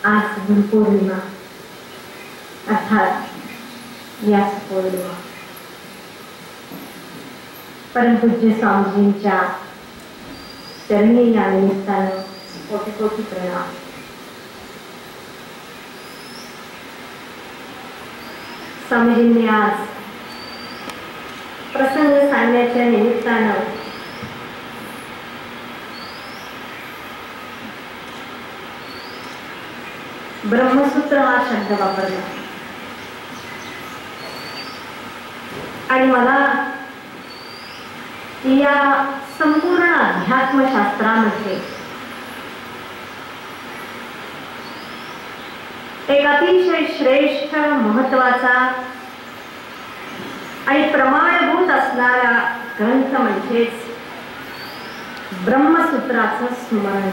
आज गुरुपौर्णिमा अर्थात व्यास पौर्णिमा. परमपूज्य स्वामीजींच्या चरणी या निमित्तानं कोटी कोटी प्रणाम. स्वामीजींनी आज प्रसंग सांगण्याच्या निमित्तानं ब्रह्मसूत्र हा शब्द वापरला आणि मला या संपूर्ण अध्यात्मशास्त्रामध्ये एक अतिशय श्रेष्ठ महत्वाचा आणि प्रमाणभूत असणारा ग्रंथ म्हणजेच ब्रह्मसूत्राचं स्मरण.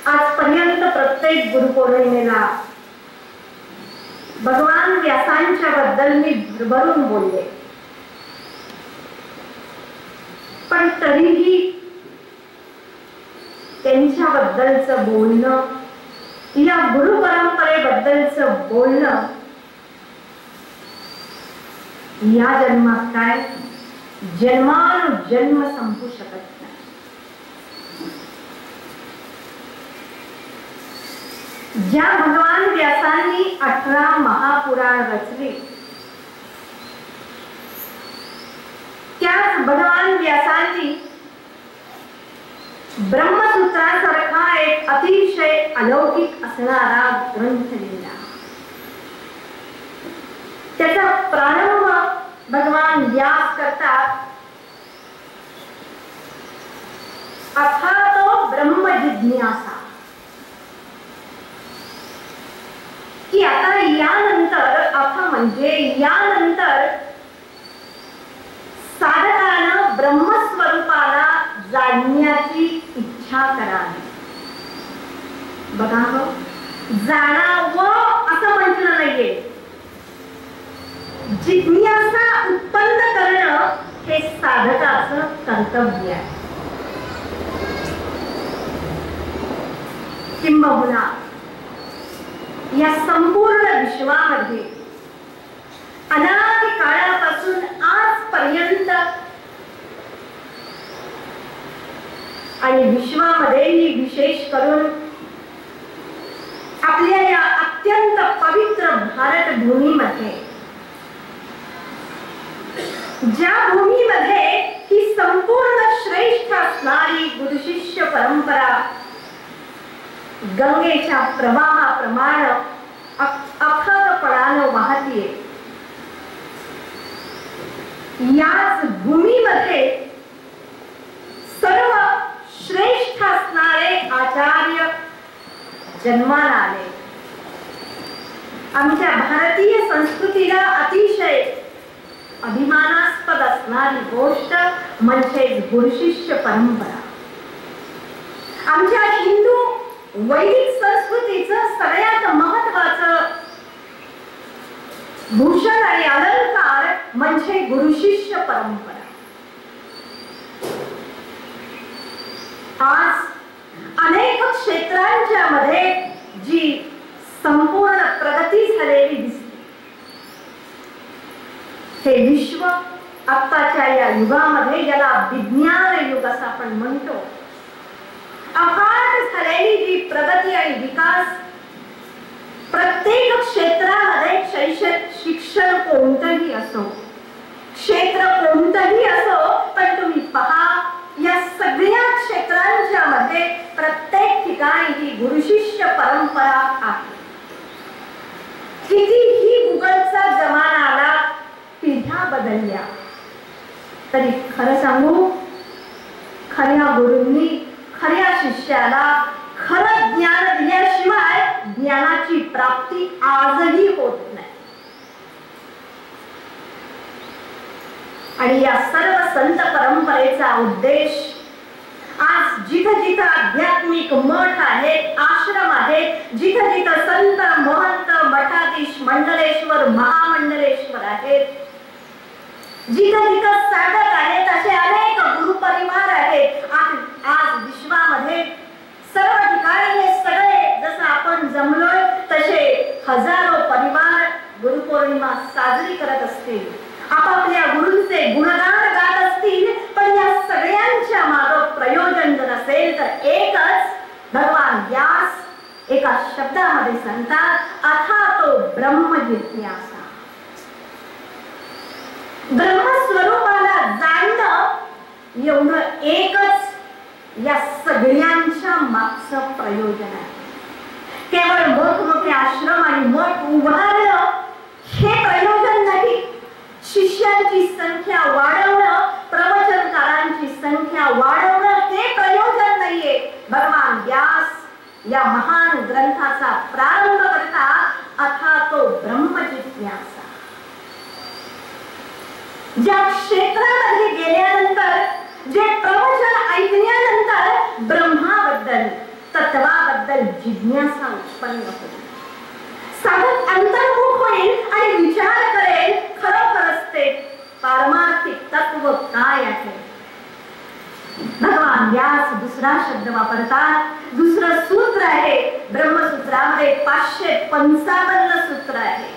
आजपर्यंत प्रत्येक गुरुपौर्णिमेला भगवान व्यासांच्या बद्दल मी भरभरून बोलले, पण तरीही त्यांच्याबद्दलचं बोलणं, या गुरु परंपरेबद्दलचं बोलणं या जन्मात काय जन्मानुजन्म संपू शकत नाही. ज्या भगवान व्यासांनी 18 महापुराण रचले, त्याच भगवान व्यासांनी ब्रह्मसूत्रासारखा एक अतिशय अलौकिक असणारा ग्रंथ लिहिला. त्याचा प्रारंभ भगवान व्यास करतात, अथातो ब्रह्म जिज्ञासा, की आता यानंतर, अथ म्हणजे यानंतर साधकानं ब्रह्मस्वरूपाला जाणण्याची इच्छा करावी. बघा, जाणावं असं म्हटलं नाहीये, जिज्ञासा उत्पन्न करणं हे साधकाचं कर्तव्य आहे. किंबहुना या संपूर्ण विश्वामध्ये अनादि काळापासून आजपर्यंत आणि विश्वामध्येही विशेष करून आपल्या या अत्यंत पवित्र भारत भूमीमध्ये, ज्या भूमीमध्ये ही संपूर्ण श्रेष्ठ असणारी गुरुशिष्य परंपरा गंगेच्या प्रवाहाप्रमाणे अथागपणानं वाहतीये, याच भूमीमध्ये सर्व श्रेष्ठ असणारे आचार्य जन्माला आले. आमच्या भारतीय संस्कृतीला अतिशय अभिमानास्पद असणारी गोष्ट म्हणजे गुरुशिष्य परंपरा. आमच्या हिंदू वैदिक संस्कृतीचं सगळ्यात महत्वाचं भूषण आणि अलंकार म्हणजे गुरुशिष्य परंपरा. आज अनेक क्षेत्रांच्या मध्ये जी संपूर्ण प्रगती झालेली दिसते, हे विश्व आत्ताच्या या युगामध्ये, ज्याला विज्ञान युग असं आपण म्हणतो, अफाट झालेली जी प्रगती आणि विकास, प्रत्येक क्षेत्रामध्ये शिक्षण कोणतंही असो, क्षेत्र कोणतंही असो, पण तुम्ही पहा या सगळ्या क्षेत्रांच्या मध्ये प्रत्येक ठिकाणी ही गुरुशिष्य परंपरा आहे. कितीही गुगलचा जमाना आला, पिढ्या बदलल्या, तरी खरं सांगू, खऱ्या गुरूंनी खऱ्या शिष्याला खरं ज्ञान दिल्याशिवाय ज्ञानाची प्राप्ती आजही होत नाही. आणि या सर्व संत परंपरेचा उद्देश आज जिथं जिथं आध्यात्मिक मठ आहेत, आश्रम आहेत, जिथं जिथं संत महंत मठाधीश मंडलेश्वर महामंडलेश्वर आहेत, जिथं जिथं साधक आहेत, असे अनेक गुरुपरिवार आहेत, आज विश्वामध्ये हजारो परिवार गुरुपौर्णिमा साजरी करत असतील, आपापल्या गुरूंचे गुणगान गात असतील, पण या सगळ्यांच्या मागे प्रयोजन जर असेल तर एकच, भगवान व्यास एका शब्दामध्ये सांगतात, अथातो ब्रह्म जिज्ञासा. ब्रह्मस्वरूपाला जाणणं एवढं एकच या सगळ्यांच्या मागचं प्रयोजन आहे. केवळ मोठमोठे आश्रम आणि मठ उभारणं हे प्रयोजन नाही. शिष्यांची संख्या वाढवणं, प्रवचनकारांची संख्या वाढवणं हे प्रयोजन नाहीये. भगवान व्यास या महान ग्रंथाचा प्रारंभ करतात, अथातो ब्रह्म जिज्ञासा. ज्या क्षेत्रामध्ये गेल्यानंतर, जे प्रवचन ऐकल्यानंतर ब्रह्माबद्दल, तत्वाबद्दल जिज्ञासा उत्पन्न होईल. साधक अंतर्मुख होईल आणि विचार करेल, खरोखरच ते पारमार्थिक तत्व काय आहे. भगवान व्यास दुसरा शब्द वापरतात. दुसरं सूत्र आहे ब्रह्मसूत्रामध्ये 555 सूत्र आहे.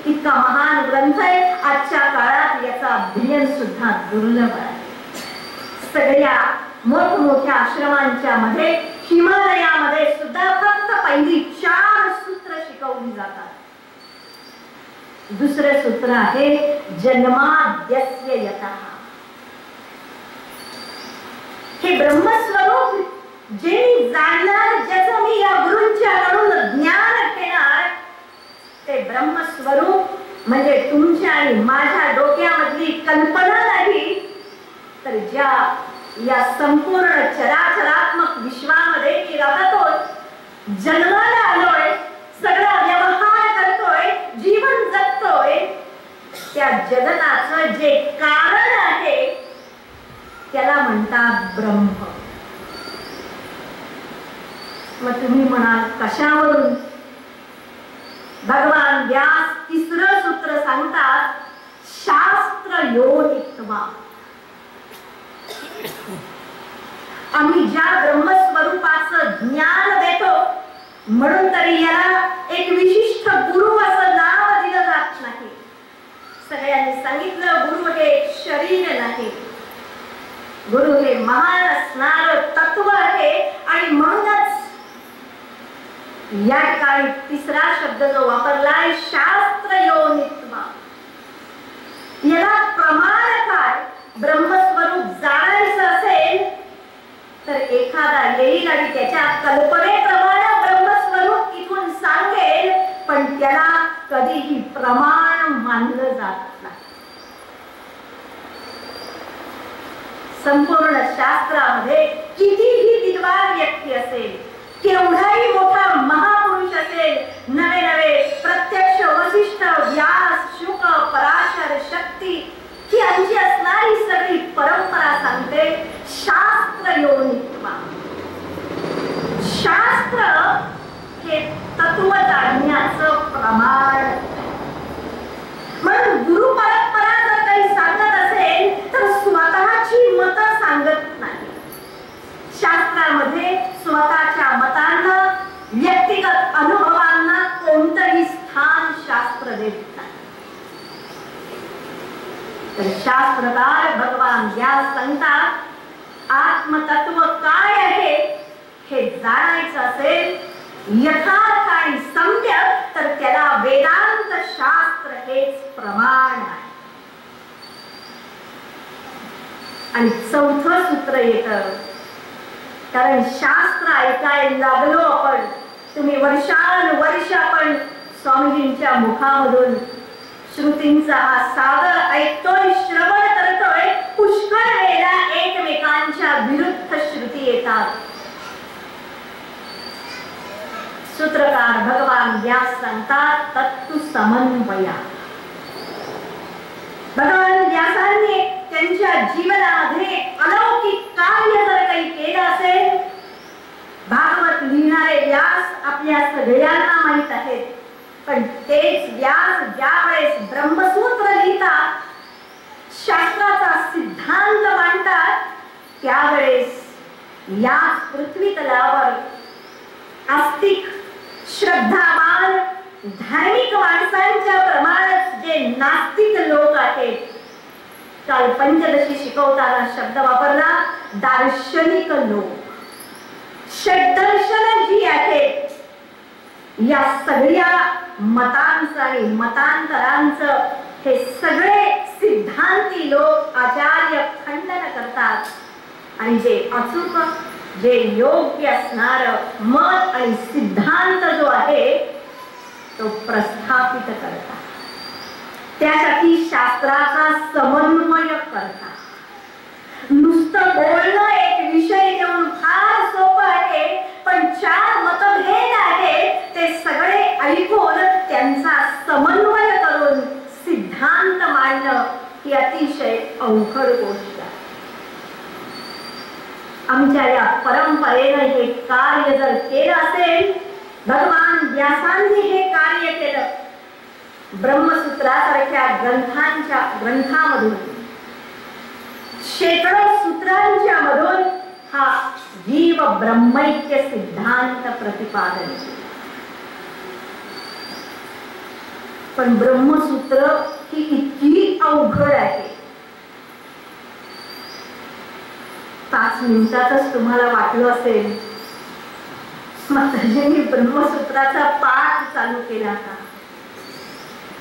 इतका महान ग्रंथ आहे. आजच्या काळात याचा अध्ययन सुद्धा दुर्लभ आहे. सगळ्या मोठमोठ्या आश्रमांच्या मध्ये, हिमालयामध्ये सुद्धा फक्त पहिली 4 सूत्र शिकवली जातात. दुसरे सूत्र आहे जन्माद्यस्य यतः. हे ब्रह्मस्वरूप जे मी जाणणार, ज्याचं मी या गुरूंच्याकडून ज्ञान घेणार, ते ब्रह्मस्वरूप म्हणजे तुमच्या आणि माझ्या डोक्यामधली कल्पना नाही, तर ज्या या संपूर्ण चराचरात्मक विश्वामध्ये मी राहतो, जन्माला आलोय, सगळा व्यवहार करतोय, जीवन जगतोय, त्या जगताचं जे कारण आहे त्याला म्हणतात ब्रह्म. मग तुम्ही म्हणाल कशावरून? भगवान व्यास तिसरं सूत्र सांगतात, शास्त्र योनित्वा. आम्ही ज्या ब्रह्मस्वरूपाचं ज्ञान देतो, म्हणून तरी याला एक विशिष्ट गुरु असं नाव दिलं जात नाही. सगळ्यांनी सांगितलं, गुरु हे शरीर नाही, गुरु हे महान असणार तत्व आहे. आणि म्हणूनच या ठिकाणी तिसरा शब्द जो वापरलाय, शास्त्र योनित्वा, याला प्रमाण काय? ब्रह्मस्वरूप जाणायचं असेल तर एखादा येईल आणि त्याच्या कल्पनेप्रमाणे ब्रह्मस्वरूप इथून सांगेल, पण त्याला कधीही प्रमाण मानलं जात नाही. संपूर्ण शास्त्रामध्ये कितीही विद्वान व्यक्ती असेल, केवढाही मोठा महापुरुष असेल, नवे नवे प्रत्यक्ष वसिष्ठ, व्यास, शुक, पराशर, शक्ती ही आमची असणारी सगळी परंपरा सांगते शास्त्र योनित्वा. शास्त्र हे तत्व जाणण्याचं प्रमाण. म्हणून गुरु परंपरा जर काही सांगत असेल तर स्वतःची मतं सांगत नाही. शास्त्रामध्ये स्वतःच्या मतांना, व्यक्तिगत अनुभवांना कोणतंही स्थान शास्त्र देत नाही. तर शास्त्रकार भगवान व्यास सांगतात, आत्मतत्व काय आहे हे जाणायचं असेल यथार्थ आणि सम्यक, तर त्याला वेदांत शास्त्र हेच प्रमाण आहे. आणि चौथं सूत्र येतं, कारण शास्त्र ऐकायला लागलो आपण, तुम्ही वर्षानुवर्ष आपण स्वामीजींच्या मुखामधून श्रुतींचा हा सागर ऐकतोय, श्रवण करतोय. पुष्कळ वेळेला एकमेकांच्या विरुद्ध श्रुती येतात. सूत्रकार भगवान व्यास सांगतात, तत्तु समन्वया. भगवान व्यासांनी त्यांच्या जीवनामध्ये अलौकिक कार्य जर काही केलं असेल, भागवत लिहिणारे व्यास आपल्या सगळ्यांना माहित आहेत, पण तेच व्यास ज्यावेळेस ब्रह्मसूत्र लिहितात, शास्त्राचा सिद्धांत मांडतात, त्यावेळेस या पृथ्वी तलावर आस्तिक, श्रद्धावान, धार्मिक माणसांच्या प्रमाणात जे नास्तिक लोक आहेत, काल पंचदशी शिकवताना शब्द वापरला दार्शनिक लोक, षड्दर्शन जी आहेत, या सगळ्या मतांचं आणि मतांतरांचं हे सगळे सिद्धांती लोक आचार्य खंडन करतात आणि जे अचूक, जे योग्य असणार मत आणि सिद्धांत जो आहे तो प्रस्थापित करतात. त्यासाठी शास्त्राचा समन्वय करतात. नुसतं बोलणं एक विषय घेऊन फार सोपं आहे, पण चार मतभेद आहेत ते सगळे ऐकून त्यांचा समन्वय करून सिद्धांत मांडणं ही अतिशय अवघड गोष्ट आहे. आमच्या या परंपरेनं हे कार्य जर केलं असेल, भगवान व्यासांनी हे कार्य केलं, ब्रह्मसूत्रासारख्या ग्रंथामधून शेकडो सूत्रांच्या मधून हा जीव ब्रह्मैक्य सिद्धांत प्रतिपादन केला. पण ब्रह्मसूत्र ही इतकी अवघड आहे, 5 मिनिटातच तुम्हाला वाटलं असेल माताजींनी ब्रह्मसूत्राचा पाठ चालू केला का,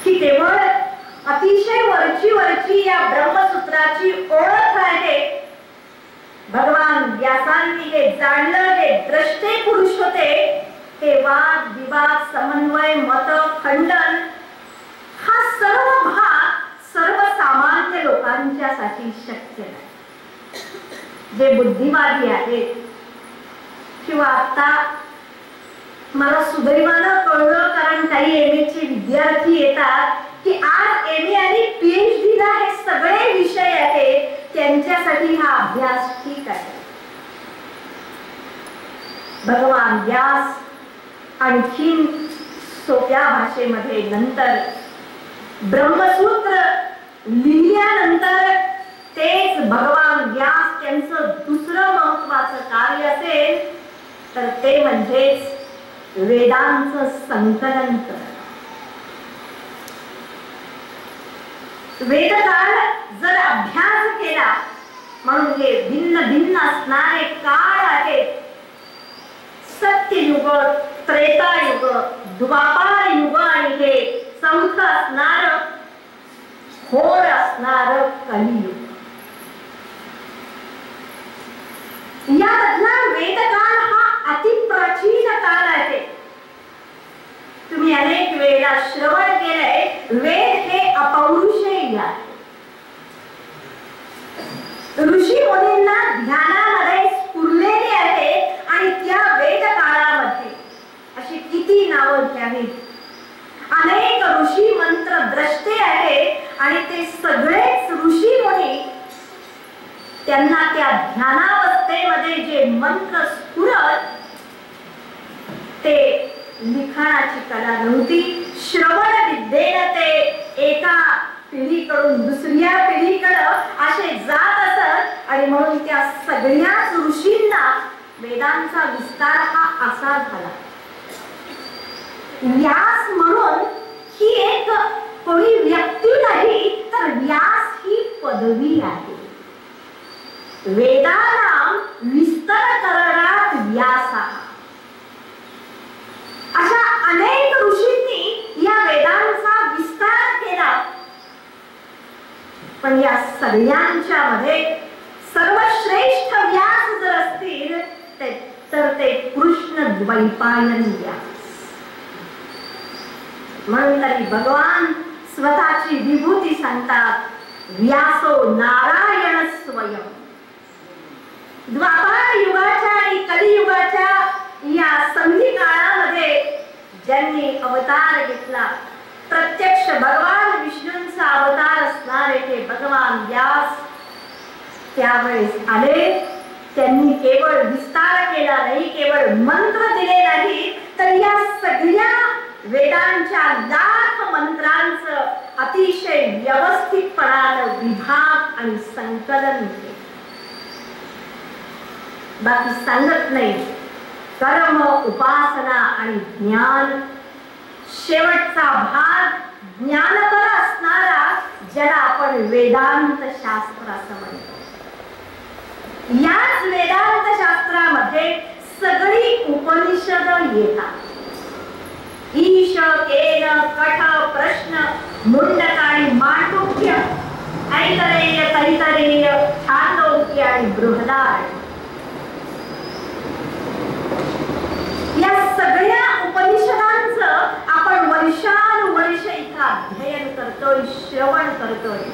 की केवळ अतिशय वरची या ब्रह्मसूत्राची ओळख आहे. भगवान व्यासांनी हे जाणलं, हे द्रष्टे पुरुष होते, हे वाद विवाद समन्वय मत खंडन हा सर्व भाग सर्वसामान्य लोकांच्यासाठी शक्य नाही. जे बुद्धिवादी आहेत, किंवा आता मला सुदैवानं कळलं, कारण काही एम चे विद्यार्थी येतात की आज एम ए आणि PhD ला हे सगळे विषय आहेत, त्यांच्यासाठी हा अभ्यास ठीक आहे. भगवान व्यास आणखीन सोप्या भाषेमध्ये नंतर ब्रह्मसूत्र लिहिल्यानंतर तेच भगवान व्यास त्यांचं दुसरं महत्वाचं कार्य असेल तर ते म्हणजेच वेदांचं संकलन करणं. वेदकाळ जर अभ्यास केला, म्हणून हे भिन्न भिन्न असणारे काळ आहेत. सत्ययुग, त्रेतायुग, द्वापार युग आणि हे चौथं असणार घोर असणार कलियुग. यामधला वेदकाळ हा अतिप्राचीन काळ आहे. तुम्ही अनेक वेळा श्रवण केलंय, वेद हे अपौरुषेय आहे. ऋषी मुनींना ध्यानामध्ये स्फुरलेले आहे आणि त्या वेद काळामध्ये अशी किती नावं घ्यावीत. अनेक ऋषी मंत्र द्रष्टे आहेत आणि ते सगळेच ऋषी मुनी त्यांना त्या ध्यानावस्थेमध्ये जे मंत्र स्फुरत ते लिखाणाची कला नव्हती. श्रवण विद्येने ते एका पिढीकडून दुसऱ्या पिढीकडं असे जात असत आणि म्हणून त्या सगळ्याच ऋषींना वेदांचा विस्तार हा असा झाला. व्यास म्हणून ही एक कोणी व्यक्ती नाही, तर व्यास ही पदवी आहे. वेदानां विस्तरकरणात व्यासा. अशा अनेक ऋषींनी या वेदांचा विस्तार केला, पण या सगळ्यांच्या मध्ये सर्वश्रेष्ठ व्यास जर असतील तर ते कृष्ण द्वैपायन व्यास. म्हणून तरी भगवान स्वतःची विभूती सांगतात, व्यासो नारायण स्वयं. द्वापार युगाच्या आणि कलियुगाच्या या संधी काळामध्ये ज्यांनी अवतार घेतला, प्रत्यक्ष भगवान विष्णूंचा अवतार असणारे हे भगवान व्यास त्यावेळेस आले. त्यांनी केवळ विस्तार केला नाही, केवळ मंत्र दिले नाही, तर या सगळ्या वेदांच्या लाख मंत्रांचं अतिशय व्यवस्थितपणानं विभाग आणि संकलन केले. बाकी सांगत नाही. कर्म, उपासना आणि ज्ञान शेवटचा भाग ज्ञानकर असणारा, ज्याला आपण वेदांत शास्त्र असं म्हणतो. याच वेदांत शास्त्रामध्ये सगळी उपनिषद येतात. ईश, केन, कठ, प्रश्न, मुंडक आणि मांडुक्य, ऐतरेय, तैतरेय, छांदोग्य आणि बृहदारण्यक. या सगळ्या उपनिषदांचं आपण वर्षानुवर्ष इथं अध्ययन करतोय, श्रवण करतोय.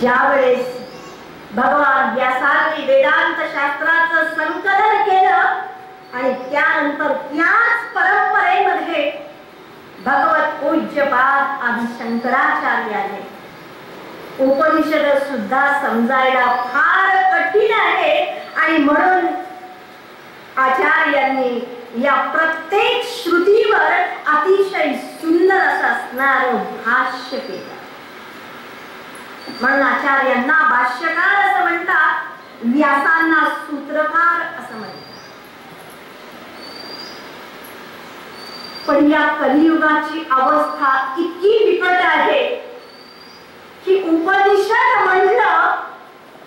ज्यावेळेस भगवान व्यासांनी वेदांत शास्त्राचं संकलन केलं आणि त्यानंतर त्याच परंपरेमध्ये भगवत पूज्यपाद आदि शंकराचार्याने उपनिषद सुद्धा समजायला फार कठीण आहे आणि म्हणून आचार्यांनी या प्रत्येक श्रुतीवर अतिशय सुंदर असं असणारं भाष्य केलं. म्हणून आचार्यांना भाष्यकार असं म्हणतात, व्यासांना सूत्रकार असं म्हणतात. पण या कलियुगाची अवस्था इतकी बिकट आहे की उपनिषद म्हणलं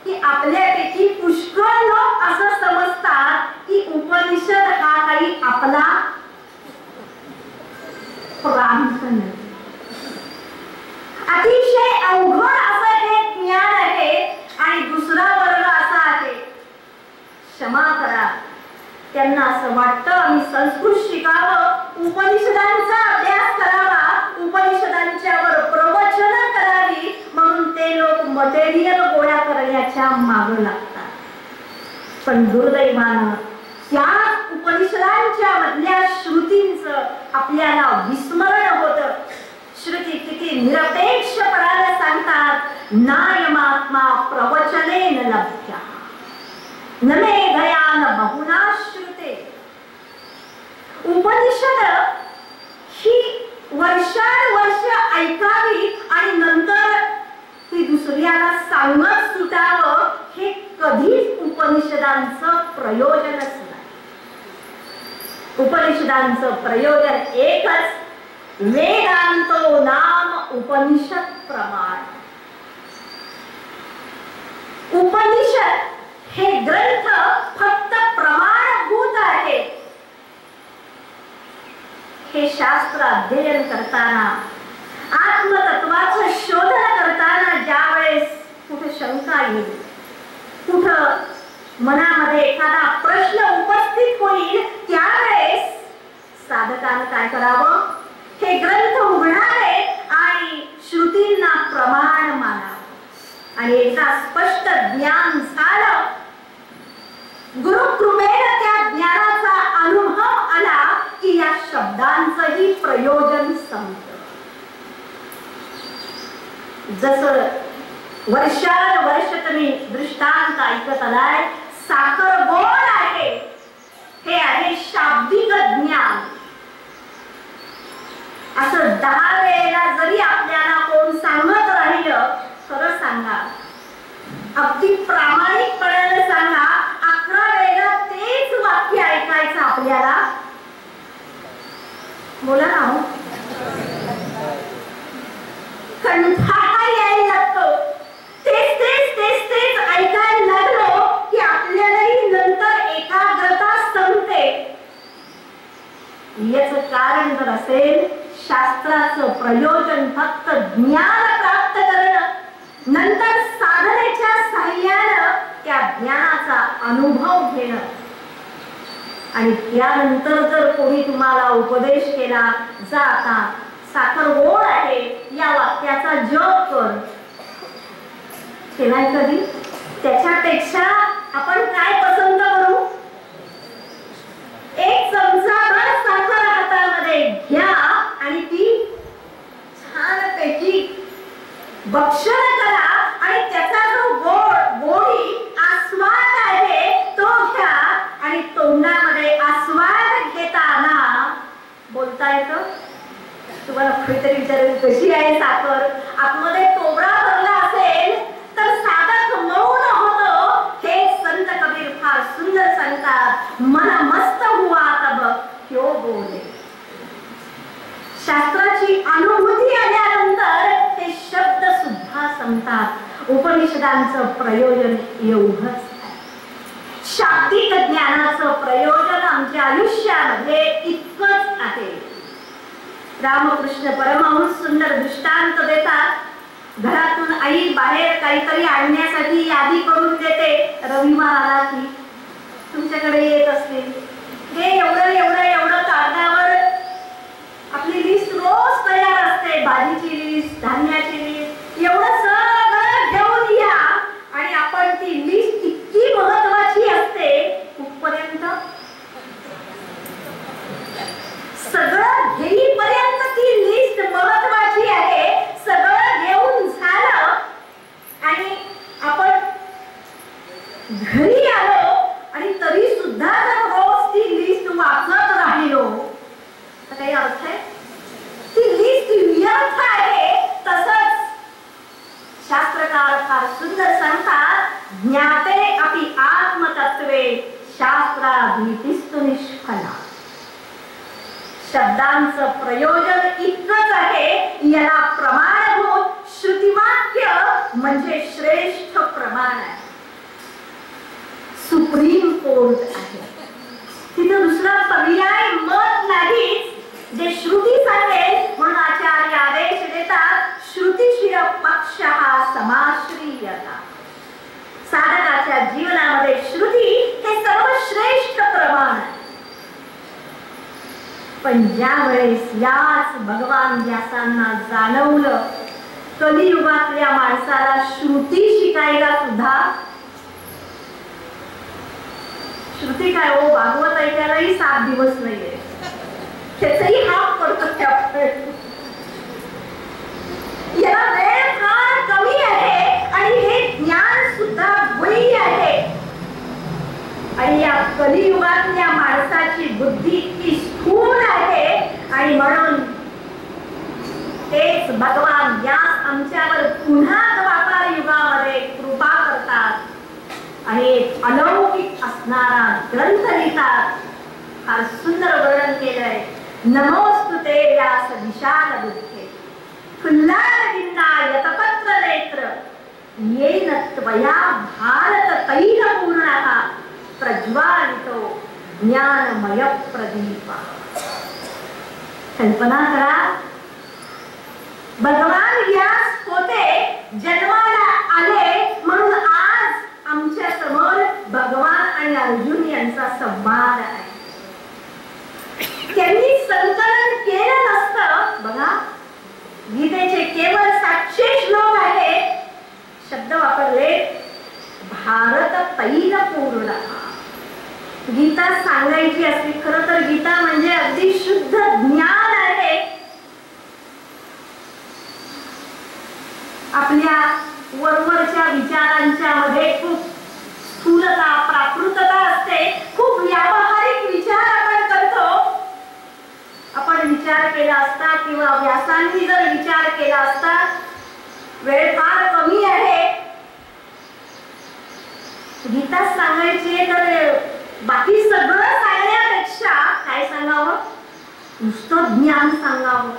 की आपल्यापैकी पुष्कळ लोक असं समजतात की उपनिषद हा काही आपला प्रांत नाही. अतिशय अवघड असं हे ज्ञान आहे. आणि दुसरा वर्ग असा आहे, क्षमा करा, त्यांना असं वाटतं आम्ही संस्कृत शिकावं, उपनिषदांचा अभ्यास करावा, उपनिषदांच्यावर प्रवचन करावी, म्हणून ते लोक मटेरियल गोळा करण्याच्या मागे लागतात. पण दुर्दैवानं त्या उपनिषदांच्या मधल्या श्रुतींचं आपल्याला विस्मरण होतं. श्रुती किती निरपेक्षपणाने सांगतात, नायमात्मा प्रवचनेन लभ्यः न मेधयान बहुना श्रुते. उपनिषद ही वर्षानुवर्ष ऐकावी आणि नंतर ती दुसऱ्याला सांगत सुटावं, हे कधीच उपनिषदांचं प्रयोजनच नाही. उपनिषदांचं प्रयोजन एकच, वेदांतो नाम उपनिषद प्रमाण. उपनिषद हे ग्रंथ फक्त प्रमाणभूत आहे. हे शास्त्र अध्ययन करताना, आत्मतत्वाचं शोधन करताना ज्यावेळेस कुठे शंका येईल, कुठं मनामध्ये एखादा प्रश्न उपस्थित होईल, त्यावेळेस साधकानं काय करावं, हे ग्रंथ उघडावे आणि श्रुतींना प्रमाण मानावं. आणि एकदा स्पष्ट ज्ञान झालं, गुरुकृपेने त्या ज्ञानाचा अनुभव आला की या शब्दांचंही प्रयोजन समजतं. जसं वर्षानुवर्ष तुम्ही दृष्टांत ऐकत आलाय, साखर गोड आहे, हे आहे शाब्दिक ज्ञान. असं 10 वेळेला जरी आपल्याला कोण सांगत राहिलं, खरं सांगा, अगदी प्रामाणिकपणाने सांगा, 11 वेळेला तेच वाक्य ऐकायचं आपल्याला, बोला ना, कंटाळा यायला लागतो. तेच तेच तेच तेच ऐकायला लागलो की आपल्यालाही नंतर एकाग्रता संपते. याचं कारण जर असेल, शास्त्राचं प्रयोजन फक्त ज्ञान प्राप्त करणं, नंतर साधनेच्या साहाय्यानं त्या ज्ञानाचा अनुभव घेणं, आणि त्यानंतर जर कोणी तुम्हाला उपदेश केला, जा आता साखर गोड आहे या वाक्याचा जप कर, केलाय कधी? त्याच्यापेक्षा आपण काय पसंत करू? एक चमचाभर साखर हातामध्ये घ्या आणि ती छानपैकी भक्षण करा आणि त्याचा जो गोडी आस्वाद आहे तो घ्या आणि तोंडामध्ये आस्वाद घेताना बोलता येतं. तुम्हाला कुठेतरी विचारेल कशी आहे साखर, आतमध्ये तोबरा भरला असेल तर साधक मौन होतो. हे संत कबीर फार सुंदर सांगतात, मन मस्त हुआ तब क्यों म्हणतात उपनिषदांचं प्रयोजन एवढंच आहे. शाब्दिक ज्ञानाचं प्रयोजन आमच्या आयुष्यामध्ये इतकंच आहे. रामकृष्ण परमहंस सुंदर दृष्टांत देतात. घरातून आई बाहेर काहीतरी आणण्यासाठी यादी करून देते. रविवार आला की तुमच्याकडे येत असतील हे एवढं एवढं एवढं कागदावर आपली लिस्ट रोज तयार असते. भाजीची लिस्ट, धान्याची लिस्ट, एवढं सगळं घेऊन या आणि आपण ती लिस्ट इतकी महत्वाची असते कुठपर्यंत सगळं घेईपर्यंत ती लिस्ट महत्वाची आहे. सगळं घेऊन झालं आणि आपण घरी आलो आणि तरी सुद्धा जर रोज ती लिस्ट वाचत राहिलो तर काही अर्थ आहे? ती लिस्ट व्यर्थ आहे. तसंच शास्त्रकार फार सुंदर सांगतात, ज्ञाते अपि आत्मतत्वे शास्त्राभीतिस्तु निष्फला. शब्दांचं प्रयोजन इतकंच आहे. याला प्रमाणभूत श्रुतिवाक्य म्हणजे श्रेष्ठ प्रमाण आहे, सुप्रीम कोर्ट आहे. तिथे दुसरा पर्याय मत नाही. जे श्रुती सांगेल म्हणून आचार्य आदेश देतात, श्रुतिशिर पक्ष हा समाश्रियता. साधकाच्या जीवनामध्ये श्रुती हे सर्वश्रेष्ठ प्रमाण आहे. पण ज्या वेळेस याच भगवान व्यासांना जाणवलं कलियुगातल्या माणसाला श्रुती शिकायला सुद्धा, श्रुती काय हो भागवत ऐकायलाही 7 दिवस नाहीये, त्याचाही हात पडतो. याला वेळ फार कमी आहे आणि हे ज्ञान सुद्धा वही आहे. आणि या कलियुगातल्या माणसाची बुद्धी इतकी स्थूल आहे आणि म्हणून तेच भगवान व्यास आमच्यावर पुन्हा द्वापार युगामध्ये कृपा करतात आणि अलौकिक असणारा ग्रंथ लिहितात. फार सुंदर वर्णन केलंय. नमोस्तुते व्यास विशाल बुद्धे फुल्लारविंदा यतपत्र नेत्र येन त्वया भारत तैल पूर्णः प्रज्वालितो ज्ञानमय प्रदीप. कल्पना करा, भगवान व्यास होते, जन्माला आले म्हणून आज आमच्या समोर भगवान आणि अर्जुन यांचा संवाद आहे. त्यांनी संकलन केलं नसतं. बघा, गीतेचे केवळ 700 श्लोक आहेत. शब्द वापरले भारत तैल पूर्ण. गीता सांगायची असली, खरं तर गीता म्हणजे अगदी शुद्ध ज्ञान आहे. आपल्या वरवरच्या विचारांच्या मध्ये खूप स्थूलता, प्राकृतता असते. खूप व्यावहारिक विचार आपण करतो. आपण विचार केला असता किंवा व्यासांनी जर विचार केला असता, वेळ फार कमी आहे. गीता सांगायची तर बाकी सगळं सांगण्यापेक्षा काय सांगावं? नुसतं ज्ञान सांगावं.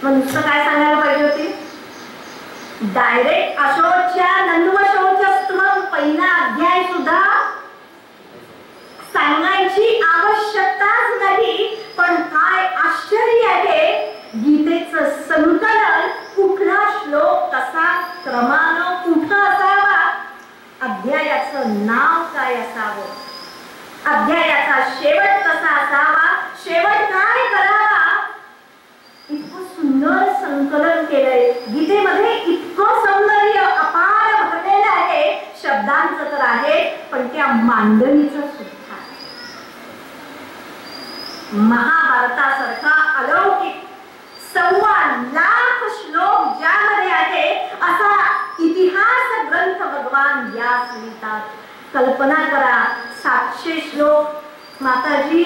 मग नुसतं काय सांगायला पाहिजे होते? डायरेक्ट अशोच्या नन्वशोचस्त्वम पहिला अध्याय सुद्धा सांगायची आवश्यकताच नाही. पण काय आश्चर्य आहे, गीतेचं संकलन कुठला श्लोक कसा क्रमानं कुठं असावा, अध्यायाचं नाव काय असावं, अध्यायाचा शेवट कसा असावा, शेवट काय करावा, इतकं सुंदर संकलन केलंय. गीतेमध्ये इतकं सौंदर्य अपार भरलेलं आहे. शब्दांचं तर आहे, पण त्या मांडणीचं सुद्धा. महाभारतासारखा अलौकिक 1.25 लाख श्लोक ज्यामध्ये आहे, असा इतिहास ग्रंथ भगवान व्यास लिहितात. कल्पना करा, 700 श्लोक माताजी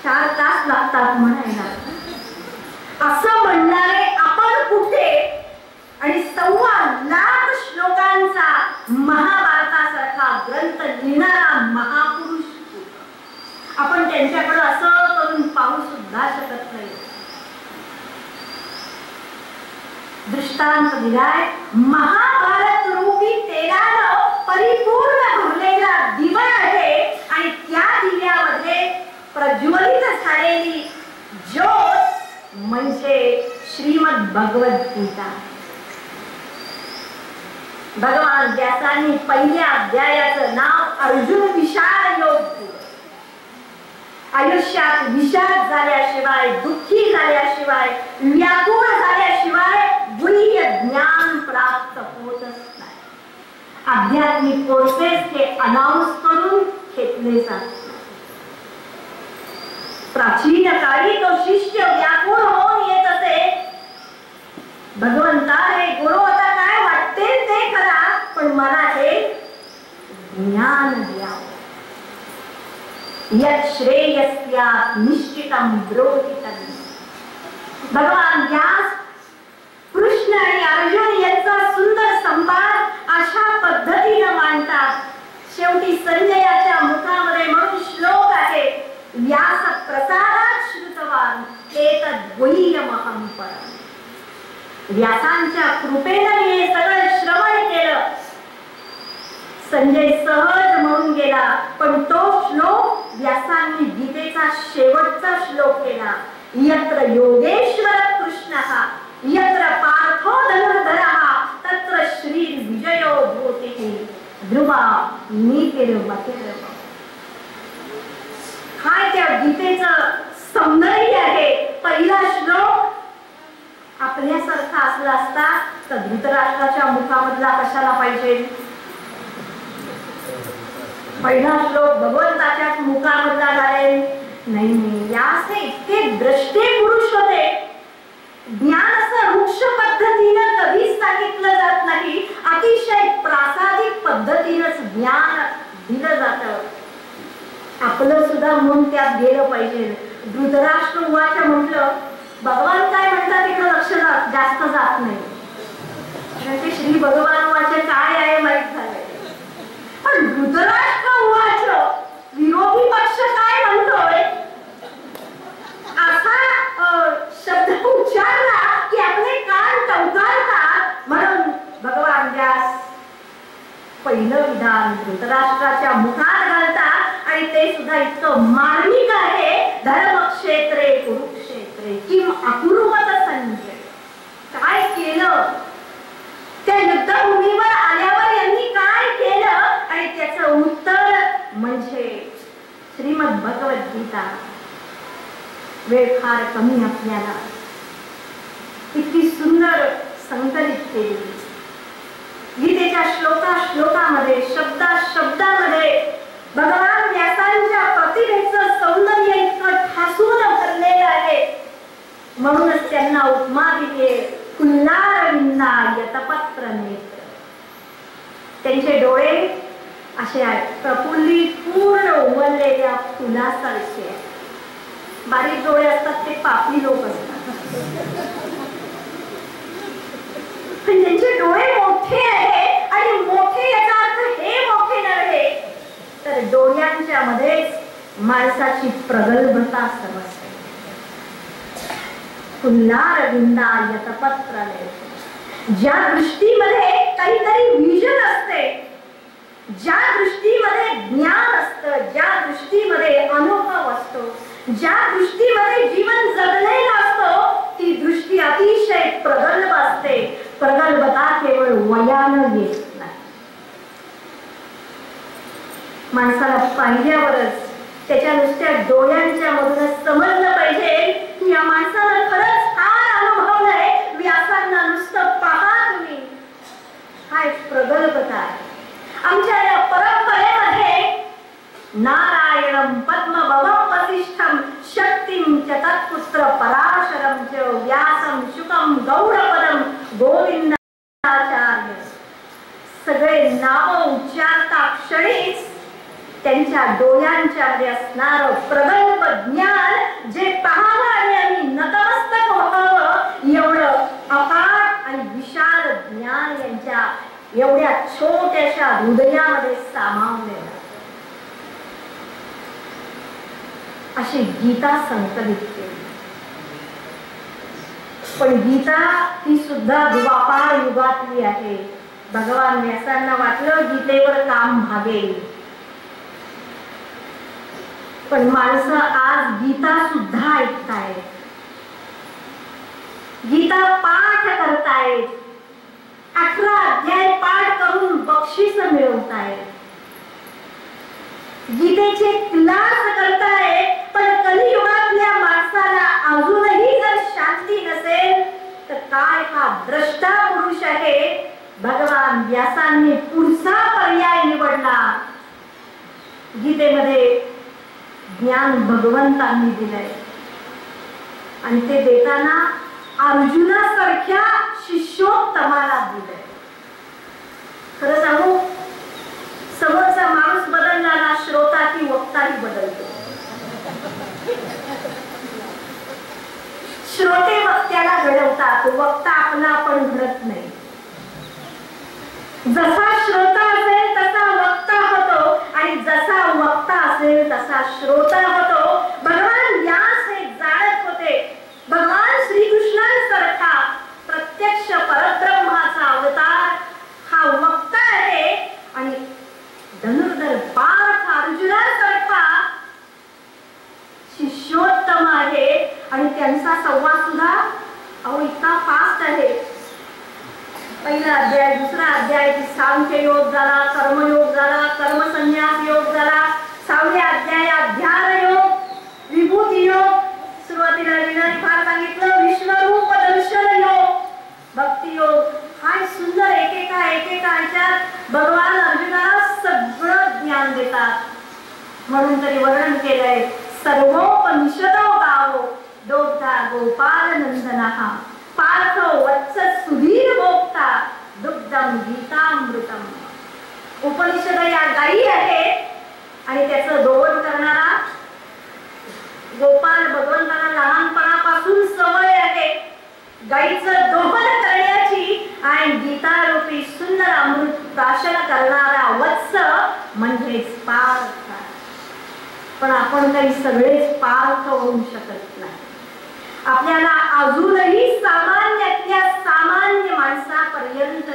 4 तास लागतात म्हणायला. असं म्हणणारे आपण कुठे? आणि 1.25 लाख श्लोकांचा महाभारतासारखा ग्रंथ लिहिणारा महापुरुष आपण त्यांच्याकडे असं करून पाहू सुद्धा शकत नाही. दृष्टांत दिलाय. महाभारत रूपी तेलानं परिपूर्ण भरलेला दिवा आहे आणि त्या दिव्यामध्ये प्रज्वलित झालेली ज्योत म्हणजे श्रीमद भगवद्गीता. भगवान व्यासांनी पहिल्या अध्यायाचं नाव अर्जुन विषाद योग दिलं. आयुष्यात विषाद झाल्याशिवाय, दुःखी झाल्याशिवाय, व्याकुळ झाल्याशिवाय गुह्य ज्ञान प्राप्त होतच नाही. आध्यात्मिक कोर्सेस हे अनाउन्स करून घेतले जातात. प्राचीन काळी तो शिष्य व्याकुळ होऊन येत असे, भगवंता हे गुरु आता काय वाटते ते करा, पण मला हे ज्ञान द्यावं. यत् श्रेयस्यात् निश्चितं ब्रोहितं. भगवान व्यास कृष्ण आणि अर्जुन यांचा सुंदर संवाद अशा पद्धतीने मांडतात. शेवटी संजयाच्या मुखामध्ये म्हणून श्लोक आहे, व्यास प्रसादात् श्रुतवान एतद् गुह्यमहं परम्. व्यासांच्या कृपेने मी हे सगळं श्रवण केलं. संजय सहज म्हणून गेला, पण तो श्लोक व्यासांनी गीतेचा शेवटचा श्लोक केला. यत्र योगेश्वर कृष्णः यत्र पार्थो धनुर्धरः तत्र श्री विजयो भूतिः ध्रुवा नीतिर्मतिर्भव. हा त्या गीतेचं सौंदर्य आहे. पहिला श्लोक आपल्यासारखा असला असता तर धृतराष्ट्राच्या मुखामधला कशाला पाहिजे? पहिला श्लोक भगवंताच्याच मुखामधला झाले नाही. यास इतके द्रष्टे पुरुष होते. ज्ञान असं वृक्ष पद्धतीनं कधीच सांगितलं जात नाही. अतिशय प्रासादिक पद्धतीनंच ज्ञान दिलं जातं. आपलं सुद्धा मन त्यात गेलं पाहिजे. धृतराष्ट्र उवाच म्हटलं, भगवान काय म्हणतात तिकडे लक्ष जास्त जात नाही. ते श्री भगवान उवाच काय आहे माहित झालंय. पण धृतराष्ट्र उवाच विरोधी पक्ष काय म्हणतोय असा शब्द उच्चारला की आपले कान टवकारतात. म्हणून भगवान व्यास पहिलं विधान धृतराष्ट्राच्या मुखात घालतात आणि ते सुद्धा इतकं मार्मिक आहे. धर्मक्षेत्रे कुरुक्षेत्रे किम अकुर्वत संजय. काय केलं त्या युद्धभूमीवर आल्यावर यांनी काय केलं आणि त्याचं उत्तर म्हणजे श्रीमद भगवद्गीता. वेळ फार कमी आपल्याला इतकी सुंदर संकलित केली. गीतेच्या श्लोकामध्ये शब्दामध्ये भगवान व्यासांच्या प्रतिभेचं सौंदर्य इतकं ठासून भरलेलं आहे. म्हणूनच त्यांना उपमा दिली कुल्लारविंदा यतपत्र नेत्र. त्यांचे डोळे असे आहेत प्रफुल्लित पूर्ण उमललेल्या फुलासारखे. बारीक डोळे असतात ते पापी लोक असतात, पण त्यांचे डोळे मोठे आहे. आणि मोठे याचा अर्थ हे मोठे नव्हे तर डोळ्यांच्या मध्ये माणसाची प्रगल्भता समजते. कुल्लारविंदा यतपत्र नेत्र. ज्या दृष्टीमध्ये काहीतरी विजन असते, ज्या दृष्टीमध्ये ज्ञान असतं, ज्या दृष्टीमध्ये अनुभव असतो, ज्या दृष्टीमध्ये जीवन जगलेलं असतं, ती दृष्टी अतिशय प्रगल्भ असते. प्रगल्भता केवळ वयानं येत नाही. माणसाला पाहिल्यावरच त्याच्या नुसत्या डोळ्यांच्या मधूनच समजलं पाहिजे की या माणसाला खरंच फार अनुभवलंय. व्यासांना नुसतं पहा तुम्ही, हा एक प्रगल्भता आहे. आमच्या या परंपरेमध्ये नारायणं पद्मभवं वसिष्ठं शक्तिं च तत्पुत्र पराशरं च व्यासं शुकं गौडपदं गोविंदाचार्य. सगळे नाव उच्चारता क्षणीच त्यांच्या डोळ्यांच्या मध्ये असणारं प्रगल्भ ज्ञान जे पाहावं आणि आम्ही नतमस्तक व्हावं एवढं अफाट आणि विशाल ज्ञान यांच्या एवढ्या छोट्याशा हृदयामध्ये सामावलेलं. अशी गीता संकलित केली. पण गीता ही सुद्धा द्वापार युगातली आहे. भगवान व्यासांना वाटलं गीतेवर काम भागेल, पण माणसं आज गीता सुद्धा ऐकतायत, गीता पाठ करतायत, 18 अध्याय पाठ करून बक्षीस मिळवतायत, गीतेचे क्लास करतायत. पण कलियुगातल्या माणसाला अजूनही जर शांती नसेल तर काय हा द्रष्टा पुरुष आहे. भगवान व्यासांनी पुढचा पर्याय निवडला. गीतेमध्ये ज्ञान भगवंतांनी दिलंय आणि ते देताना अर्जुनासारख्या शिष्योत्तमाला दिलंय. खरं सांगू, समोरचा माणूस बदलला ना, श्रोता की वक्ताही बदलतो. श्रोते वक्त्याला घडवतात, वक्ता आपला आपण घडत नाही. जसा श्रोता असेल तसा वक्ता होतो आणि जसा वक्ता असेल तसा श्रोता होतो. भगवान व्यास हे जाणत होते. भगवान श्रीकृष्णांसारखा प्रत्यक्ष परब्रह्माचा अवतार हा वक्ता आहे आणि धनुर्धर पार्थ अर्जुनासारखा शिष्योत्तम आहे. आणि त्यांचा संवाद सुद्धा इतका फास्ट आहे. पहिला अध्याय, दुसरा अध्याय सांख्य योग झाला, कर्मयोग झाला, कर्मसन्यास योग झाला. 6व्या अध्यायात ध्यान योग, विभूती योग, सुरुवातीला लीलाने फार सांगितलं विश्वरूप दर्शन योग, भक्ती योग. काय सुंदर एकेका ह्याच्यात भगवान अर्जुनाला सगळं ज्ञान देतात. म्हणून तरी वर्णन केलंय सर्वोपनिषदो गावो दोग्धा गोपाल नंदनः पार्थो वत्स सुधीर भोक्ता दुग्धम गीतामृतम. उपनिषद या गायी आहेत आणि त्याचं दोहन करणारा गोपाल भगवंताला लहानपणापासून सवय आहे गायीचं दोहन करण्याची. आणि गीतारूपी सुंदर अमृत प्राशन करणारा वत्स म्हणजेच पार्थ. पण आपण काही सगळेच पार्थ होऊ शकत नाही. आपल्याला अजूनही सामान्यातल्या सामान्य माणसापर्यंत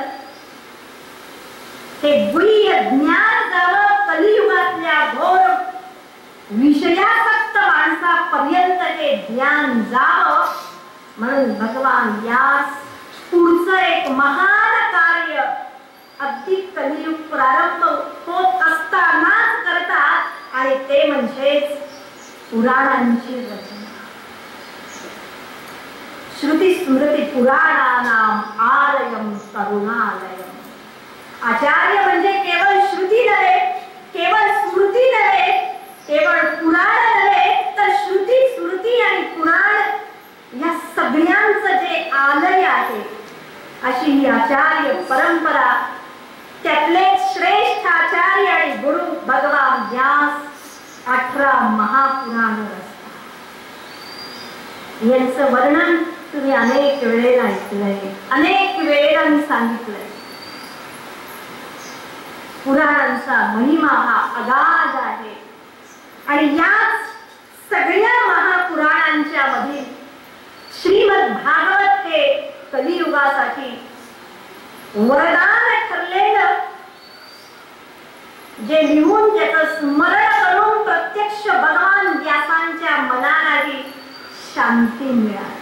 हे गुह्य ज्ञान जावं, कलियुगातल्या घोर विषयासक्त माणसापर्यंत हे ज्ञान जावं. म्हणून भगवान व्यास पुढचं एक महान कार्य अगदी कलियुग प्रारंभ होत असतानाच करतात आणि ते म्हणजेच पुराणांची रचना. श्रुती स्मृती पुराणानाम आलयम करुणालयम. आचार्य म्हणजे केवळ श्रुती नव्हे, केवळ स्मृती नव्हे, केवळ पुराण नव्हे, तर श्रुती स्मृती आणि पुराण या सगळ्यांचं जे आलय आहे अशी ही आचार्य परंपरा. त्यातले श्रेष्ठ आचार्य आणि गुरु भगवान व्यास 18 महापुराण रचतात. यांचं वर्णन तुम्ही अनेक वेळेला ऐकलंय, अनेक वेळेला मी सांगितलंय. पुराणांचा महिमा हा अगाध आहे आणि याच सगळ्या महापुराणांच्या मध्ये श्रीमद भागवत हे कलियुगासाठी वरदान ठरलेलं, जे लिहून त्याचं स्मरण करून प्रत्यक्ष भगवान व्यासांच्या मनालाही शांती मिळाली.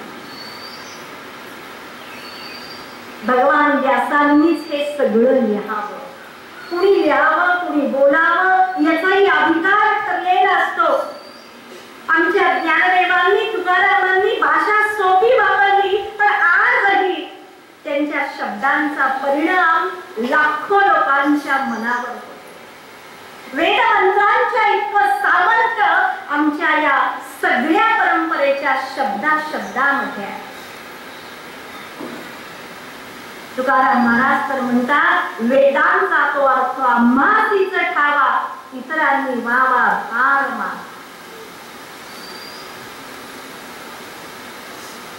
भगवान व्यासांनीच हे सगळं लिहावं. कुणी लिहावं, कुणी बोलावं याचाही अधिकार ठरलेला असतो. आमच्या ज्ञानदेवांनी, तुकारामांनी भाषा सोपी वापरली, पण आजही त्यांच्या शब्दांचा परिणाम लाखो लोकांच्या मनावर होतो. वेदमंत्रांच्या इतकं सामर्थ्य आमच्या या सगळ्या परंपरेच्या शब्दामध्ये आहे. तुकाराम महाराज तर म्हणतात, वेदांचा तो अर्थ आम्हासीच ठावा, इतरांनी वावा भार मा.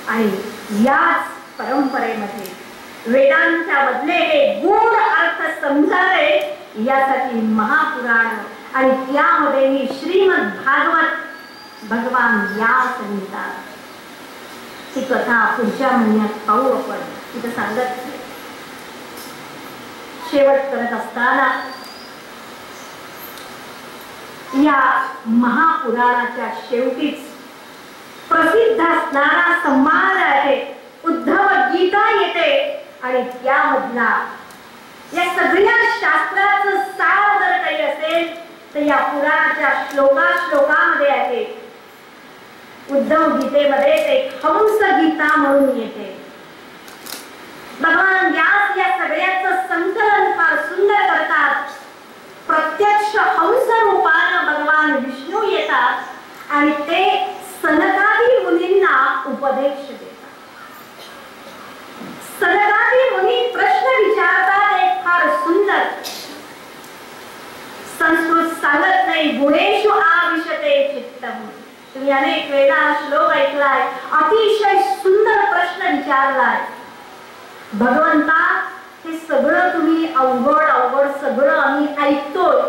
आणि याच परंपरेमध्ये वेदांच्या बदले हे गूढ अर्थ समजावे यासाठी महापुराण आणि त्यामध्येही श्रीमद भागवत भगवान व्यास लिहितात. ती कथा पुढच्या महिन्यात पाहू आपण, तिथं सांगत शेवट करत असताना या महापुराणाच्या शेवटीच प्रसिद्ध असणारा संवाद आहे, उद्धव गीता येते आणि त्यामधला या सगळ्या शास्त्राचं सार जर काही असेल तर या पुराणाच्या श्लोकामध्ये आहे. उद्धव गीतेमध्ये एक हंस गीता म्हणून येते. भगवान व्यास या सगळ्याचं संकलन फार सुंदर करतात. प्रत्यक्ष हंस रूपानं भगवान विष्णू येतात आणि ते सनकादी मुनींना उपदेश देतात. सनकादी मुनी प्रश्न विचारतात. एक फार सुंदर संस्कृत सांगत नाही, गुणेषु आविशते चित्तम. तुम्ही अनेक वेळा श्लोक ऐकलाय, अतिशय सुंदर प्रश्न विचारलाय. भगवंता, हे सगळं तुम्ही अवघड सगळं आम्ही ऐकतोय,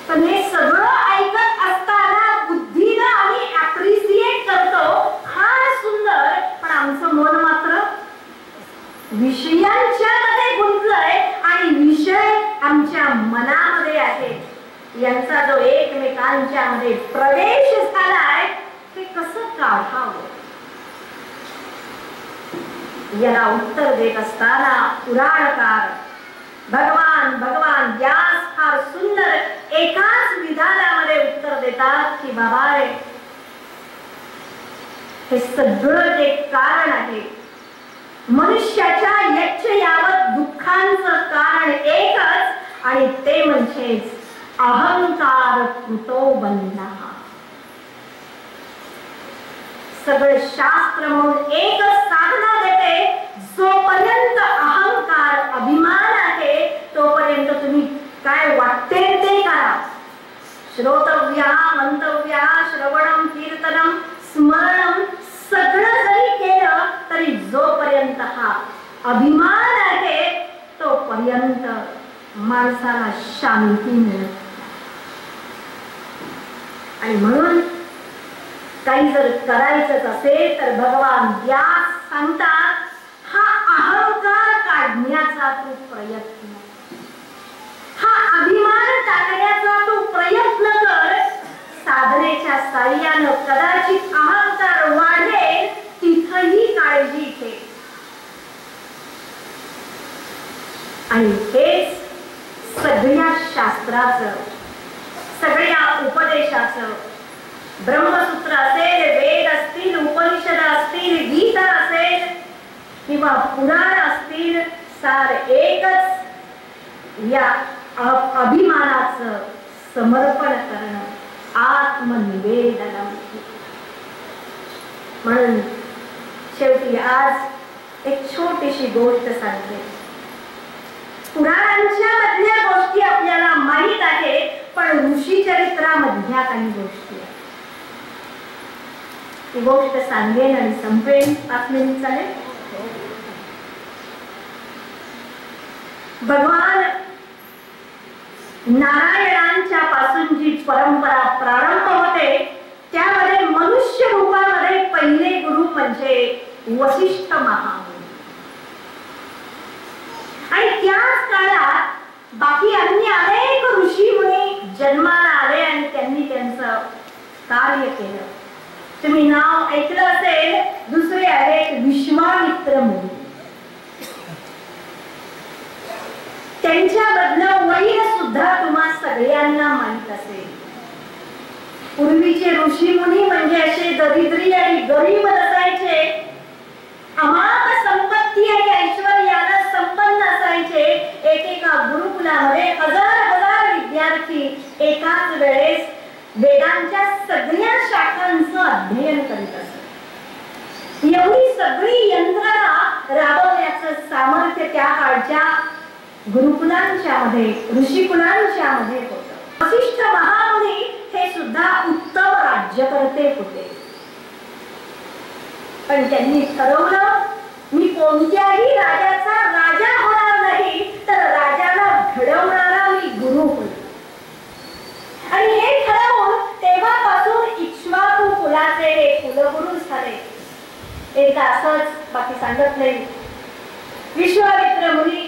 पण हे सगळं ऐकत असताना बुद्धीनं आम्ही अप्रिशिएट करतो, फार सुंदर, पण आमचं मन मात्र विषयांच्या मध्ये गुंतलंय आणि विषय आमच्या मनामध्ये आहेत. यांचा जो एकमेकांच्या मध्ये प्रवेश झालाय, ते कसं काढावं याला उत्तर देत असताना पुराणकार भगवान व्यास फार सुंदर एकाच विधानामध्ये उत्तर देतात की बाबा, हे सगळं जे कारण आहे, मनुष्याच्या यच्च यावत दुःखांचं कारण एकच आणि ते म्हणजे अहंकार कृतो बंधः. सगळे शास्त्र म्हणून एकच साधना देते, जोपर्यंत अहंकार अभिमान आहे तोपर्यंत तुम्ही काय वाटते ते करा. श्रोतव्या मंतव्या श्रवणम कीर्तनम स्मरणम सगळं जरी केलं तरी जोपर्यंत हा अभिमान आहे तोपर्यंत माणसाला शांती मिळत. आणि म्हणून काही जर करायचं असेल तर भगवान व्यास सांगतात, हा अहंकार काढण्याचा तू प्रयत्न, हा अभिमान टाकण्याचा तू प्रयत्न कर. साधनेच्या साह्यानं कदाचित अहंकार वाढेल, तिथही काळजी घे. आणि हेच सगळ्या शास्त्राचं, सगळ्या उपदेशाचं, ब्रह्मसूत्र असेल, वेद असतील, उपनिषद असतील, गीता असेल किंवा पुराण असतील, सार एकच, या अभिमानाचं समर्पण करणं, आत्मनिवेदन. म्हणून शेवटी आज एक छोटीशी गोष्ट सांगते. पुराणांच्या मधल्या गोष्टी आपल्याला माहित आहे, पण ऋषी चरित्रामधल्या काही गोष्टी आहेत. ती गोष्ट सांगेन आणि संपेन. 5 मिनिट चालेल? भगवान नारायणांच्या पासून जी परंपरा प्रारंभ होते त्यामध्ये मनुष्य रूपामध्ये पहिले गुरु म्हणजे वसिष्ठ महामुनी. आणि त्याच काळात बाकी अन्य अनेक ऋषी मुनी जन्माला आले आणि त्यांनी त्यांचं कार्य केलं. तुम्ही नाव ऐकलं असेल. दुसरे आहेत विश्वामित्र मुनी. त्यांच्याबद्दल वैर सुद्धा तुम्हा सगळ्यांना माहित असेल. पूर्वीचे ऋषी मुनी म्हणजे असे दरिद्री आणि गरीब असायचे, अमाप संपत्ती आणि ऐश्वर्यानं संपन्न असायचे. एकेका गुरुकुलामध्ये हजार विद्यार्थी एकाच वेळेस वेदांच्या सगळ्या शाखांचं अध्ययन करीत असत. एवढी सगळी यंत्रणा राबवण्याचं सामर्थ्य त्या काळच्या गुरुकुलांच्या मध्ये, ऋषिकुलांच्या मध्ये होतं. वसिष्ठ महामुनी हे सुद्धा उत्तम राज्यकर्ते होते. पण त्यांनी ठरवलं, मी कोणत्याही राजाचा राजा होणार नाही, तर राजाला घडवणारा मी गुरु होईल. आणि हे ठरवून तेव्हापासून इक्ष्वाकू कुलाचे हे कुलगुरू एकदा असंच, बाकी सांगत नाही, विश्वामित्र मुनी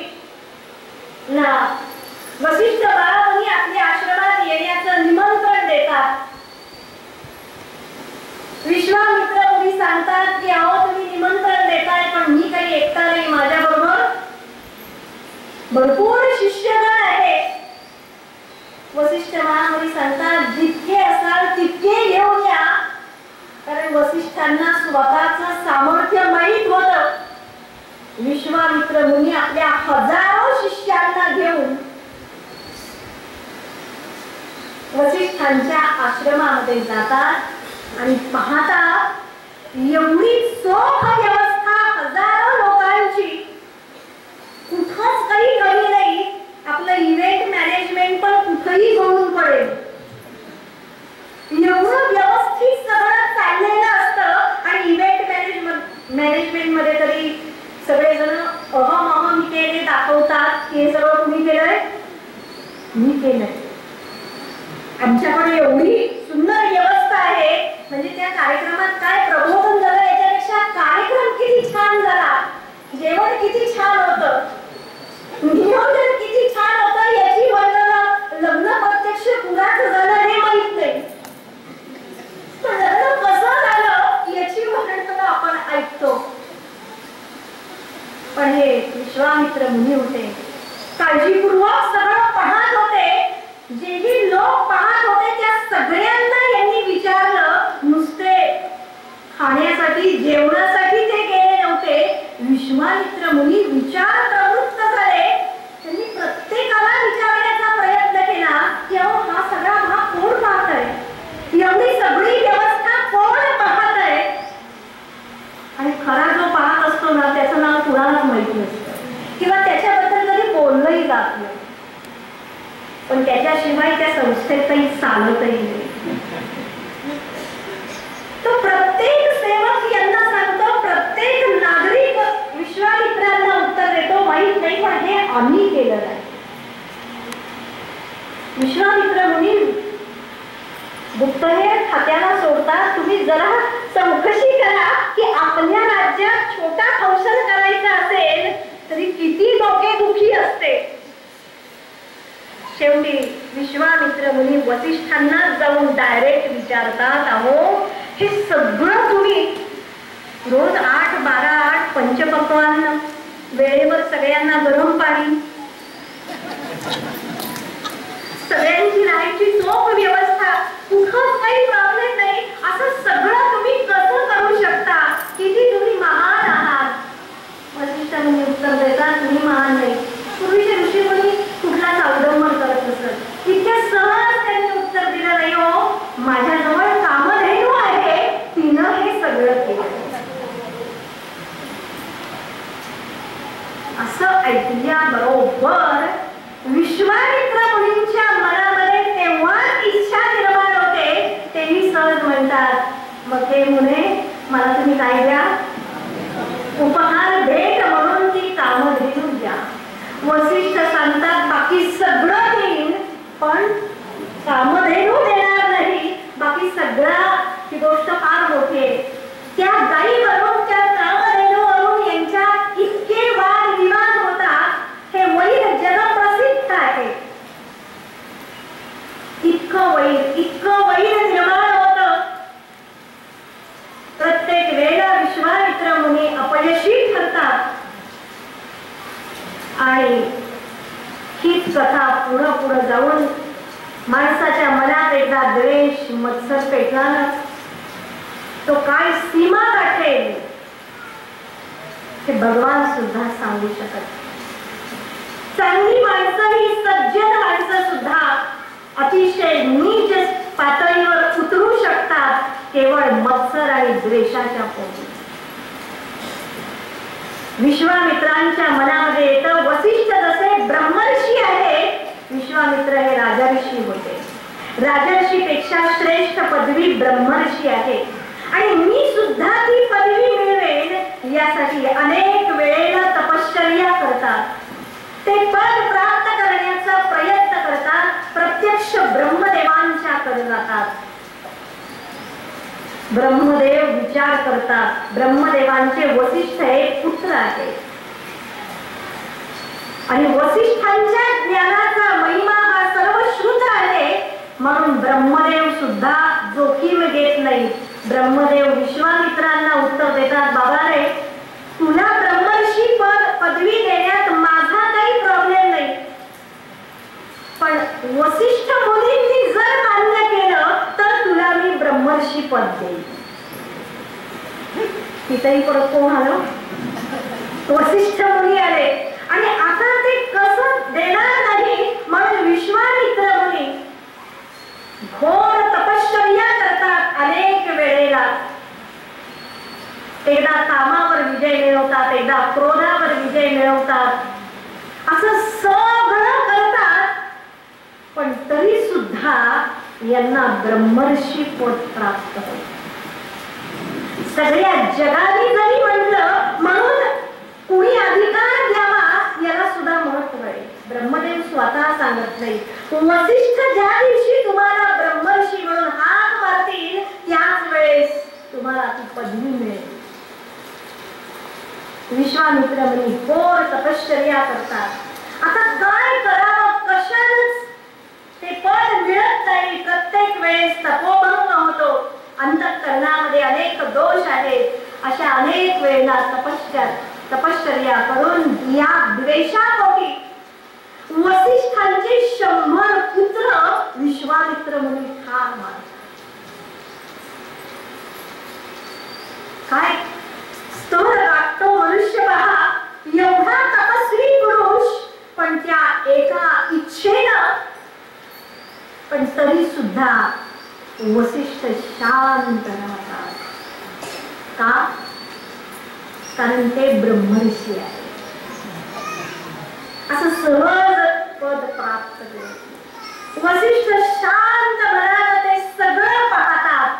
ना वसिष्ठ महामुनी आपल्या आश्रमात येण्याचं निमंत्रण देतात. विश्वामित्र मुनी सांगतात की अहो तुम्ही निमंत्रण देताय, पण मी काही एकटा नाही, माझ्या बरोबर भरपूर शिष्यगण आहे. वसिष्ठ महामुनी सांगतात जितके असाल तितके घेऊन या, कारण वसिष्ठांना स्वतःचं सामर्थ्य माहीत होतं. विश्वामित्र मुनी आपल्या हजारो शिष्यांना घेऊन वसिष्ठांच्या आश्रमामध्ये जातात आणि पाहतात एवढी चोख व्यवस्था हजारो लोकांची, कुठंच काही कमी नाही. आपलं इव्हेंट मॅनेजमेंट पण कुठेही गळून पडेल एवढं व्यवस्थित सगळं चाललेलं असतं. आणि इव्हेंट मॅनेजमेंट मध्ये तरी सगळेजण अहम अहम केले दाखवतात की हे सगळं तुम्ही केलंय, मी केलंय, आमच्याकडे एवढी सुंदर व्यवस्था आहे. म्हणजे त्या कार्यक्रमात काय प्रबोधन झालं याच्यापेक्षा कार्यक्रम किती छान झाला, जेवण किती छान होतं, नियोजन किती छान होतं याची वर्णना लग्न प्रत्यक्ष कुणाचं झालं हे माहित नाही, पण लग्न कसं झालं याची वर्णना आपण ऐकतो. पण हे विश्वामित्र मुनी होते, काळजीपूर्वक सगळं पाहत होते. जे जे लोक पाहत होते त्या सगळ्यांना यांनी विचारलं. नुसते खाण्यासाठी जेवणासाठी ते गेले नव्हते. विश्वामित्र मुनी विचार प्रवृत्त झाले. त्यांनी प्रत्येकाला विचारण्याचा प्रयत्न केला की अहो हा सगळा भाग कोण पाहत आहे, एवढी सगळी व्यवस्था कोण पाहत आहे. आणि खरा जो पाहत असतो ना त्याचं नाव कुणालाच माहिती नसतं किंवा त्याच्याबद्दल कधी बोललंही जात नाही, पण त्याच्याशिवाय त्या संस्थेत काही चालतही नाही. तो प्रत्येक सेवक यांना सांगतो, प्रत्येक नागरिक विश्वामित्रांना उत्तर देतो माहित नाही, पण हे आम्ही केलं नाही. विश्वामित्र मुनी गुप्तहेर खात्याला सोडतात. तुम्ही जरा चौकशी करा की आपल्या राज्यात छोटा फंक्शन करायचा असेल तरी किती डोकेदुखी असते. शेवटी विश्वामित्र मुनी वसिष्ठांना जाऊन डायरेक्ट विचारतात, अहो हे सगळं तुम्ही रोज 8-12 पंचपक्वान्न, वेळेवर सगळ्यांना गरम पाणी, सगळ्यांची राहायची चोख व्यवस्था, कुठंच काही प्रॉब्लेम नाही, असं सगळं तुम्ही कसं करू शकता, किती तुम्ही महान आहात. वसिष्ठ मुनी उत्तर देतात तुम्ही महान नाही, पूर्वीचे ऋषी मुनी कुठलाच अवडंबर करत असत. इतक्या सहज त्यांनी उत्तर दिलं नाही, हो माझ्याजवळ कामधेनू आहे, तिनं हे सगळं केलं. असं ऐकल्याबरोबर विश्वामित्र मुनींच्या मनामध्ये तेव्हा इच्छा निर्माण होते. तेही सहज म्हणतात, मग हे मुने मला तुम्ही काय द्या, उपहार भेट म्हणून ती कामधेनू द्या. वसिष्ठ सांगतात बाकी सगळं देईन पण कामधेनू देणार नाही. बाकी सगळं ही गोष्ट फार मोठी आहे. त्या गाईवरून त्या कामधेनूवरून यांच्या इतके वाद विवाद होतात, हे वैर जगप्रसिद्ध आहे. इतकं वैर निर्माण होतं. प्रत्येक वेळेला विश्वामित्र मुनी अपयशी ठरतात आणि हीच कथा पुढं जाऊन माणसाच्या मनात एकदा द्वेष मत्सर पेटला ना, तो काय सीमा गाठेल हे भगवान सुद्धा सांगू शकत. चांगली माणसं ही सज्जन माणसं सुद्धा अतिशय नीच पातळीवर उतरू शकतात केवळ मत्सर आणि द्वेषाच्या पोटी. विश्वामित्रांच्या मनामध्ये येतं वसिष्ठ जसे ब्रह्मर्षी आहे, विश्वामित्र हे राजर्षी होते. राजर्षीपेक्षा श्रेष्ठ पदवी ब्रह्मर्षी आहे आणि मी सुद्धा ती पदवी मिळवेन यासाठी अनेक वेळेला तपश्चर्या करतात. ते पद प्राप्त करण्याचा प्रयत्न करतात, प्रत्यक्ष ब्रह्मदेवांच्या कडे जातात. ब्रह्मदेव विचार करतात ब्रह्मदेवांचे वसिष्ठ हे पुत्र आहेत आणि वसिष्ठांच्या ज्ञानाचा महिमा हा सर्व श्रुत आहे, म्हणून ब्रह्मदेव सुद्धा जोखीम घेत नाही. ब्रह्मदेव विश्वामित्रांना उत्तर देतात, बाबा रे, तुला ब्रह्मर्षी पदवी देण्यात माझा काही प्रॉब्लेम नाही, पण वसिष्ठ मुनींनी जर मान्य केलं तर तुला मी ब्रह्मर्षी पद देईन. तिथेही परत कोण आलं? वसिष्ठ मुनी आले आणि आता ते कसं देणार नाही म्हणून विश्वामित्र मुनी घोर तपश्चर्या करतात. अनेक वेळेला एकदा कामावर विजय मिळवतात, एकदा क्रोधावर विजय मिळवतात, असं सगळं करतात, पण तरी सुद्धा यांना ब्रह्मर्षी पद प्राप्त होते. सगळ्या जगाने जरी म्हटलं म्हणून कुणी अधिकार द्यावा याला सुद्धा महत्व आहे. ब्रह्मदेव स्वतः सांगत नाही. वसिष्ठ ज्या दिवशी तुम्हाला ब्रह्मर्षी म्हणून हाक मारतील त्याच वेळेस तुम्हाला ती पदवी मिळेल. विश्वामित्र मुनी घोर तपश्चर्या करतात. आता काय करावं, कशानेच ते पद मिळत नाही. प्रत्येक वेळेस तपोभंग होतो, अंतःकरणामध्ये अनेक दोष आहेत. अशा अनेक वेळेला तपश्चर्या करून या द्वेषापोटी वसिष्ठांचे 100 पुत्र विश्वामित्र मुनी ठार मारतात. काय स्तोर गातो मनुष्य पहा, एवढा तपस्वी पुरुष, पण त्या एका इच्छेनं, पण तरी सुद्धा वसिष्ठ शांत राहतात. का? कारण ते ब्रह्मर्षी आहे. असं सहज पद प्राप्त केले. वसिष्ठ शांत मनानं ते सगळं पाहतात.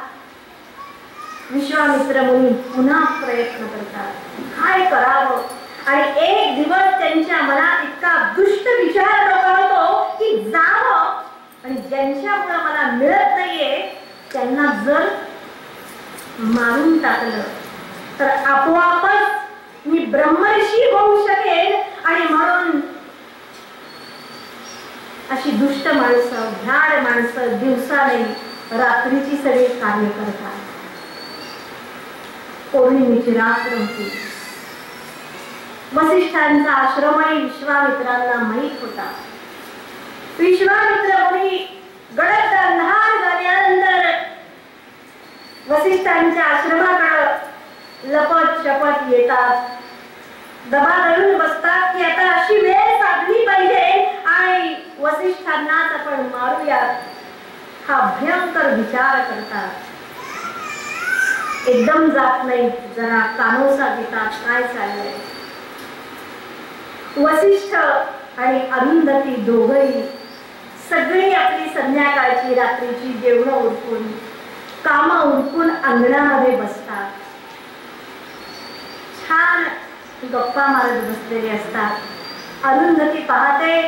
विश्वामित्र मुनी पुन्हा प्रयत्न करतात, काय करावं. आणि एक दिवस त्यांच्या मनात इतका दुष्ट विचार डोकावतो की जावं आणि ज्यांच्यामुळे मला मिळत नाहीये त्यांना जर मारून टाकलं तर आपोआपच मी ब्रह्मर्षी होऊ शकेल. आणि म्हणून अशी दुष्ट माणसं, भ्याड माणसं दिवसा नाही रात्रीची सगळी कार्य करतात. पौर्णिमेची रात्र होती. वसिष्ठांचा आश्रमही विश्वामित्रांना माहीत होता. विश्वामित्र मुनी गडद अंधार झाल्यानंतर वसिष्ठांच्या आश्रमाकडे लपत शपथ येतात. दबा धरून बसतात की आता अशी वेळ साधली पाहिजे आणि वसिष्ठांनाच आपण मारूयात. हा भयंकर विचार करतात. एकदम जात नाही, जरा कानोसा घेतात, काय चाललंय. वसिष्ठ आणि अरुंधती दोघंही सगळी आपली संध्याकाळची रात्रीची जेवण उरकून, काम उरकून अंगणामध्ये बसतात. छान गप्पा मारत बसलेले असतात. अरुंधती पाहते,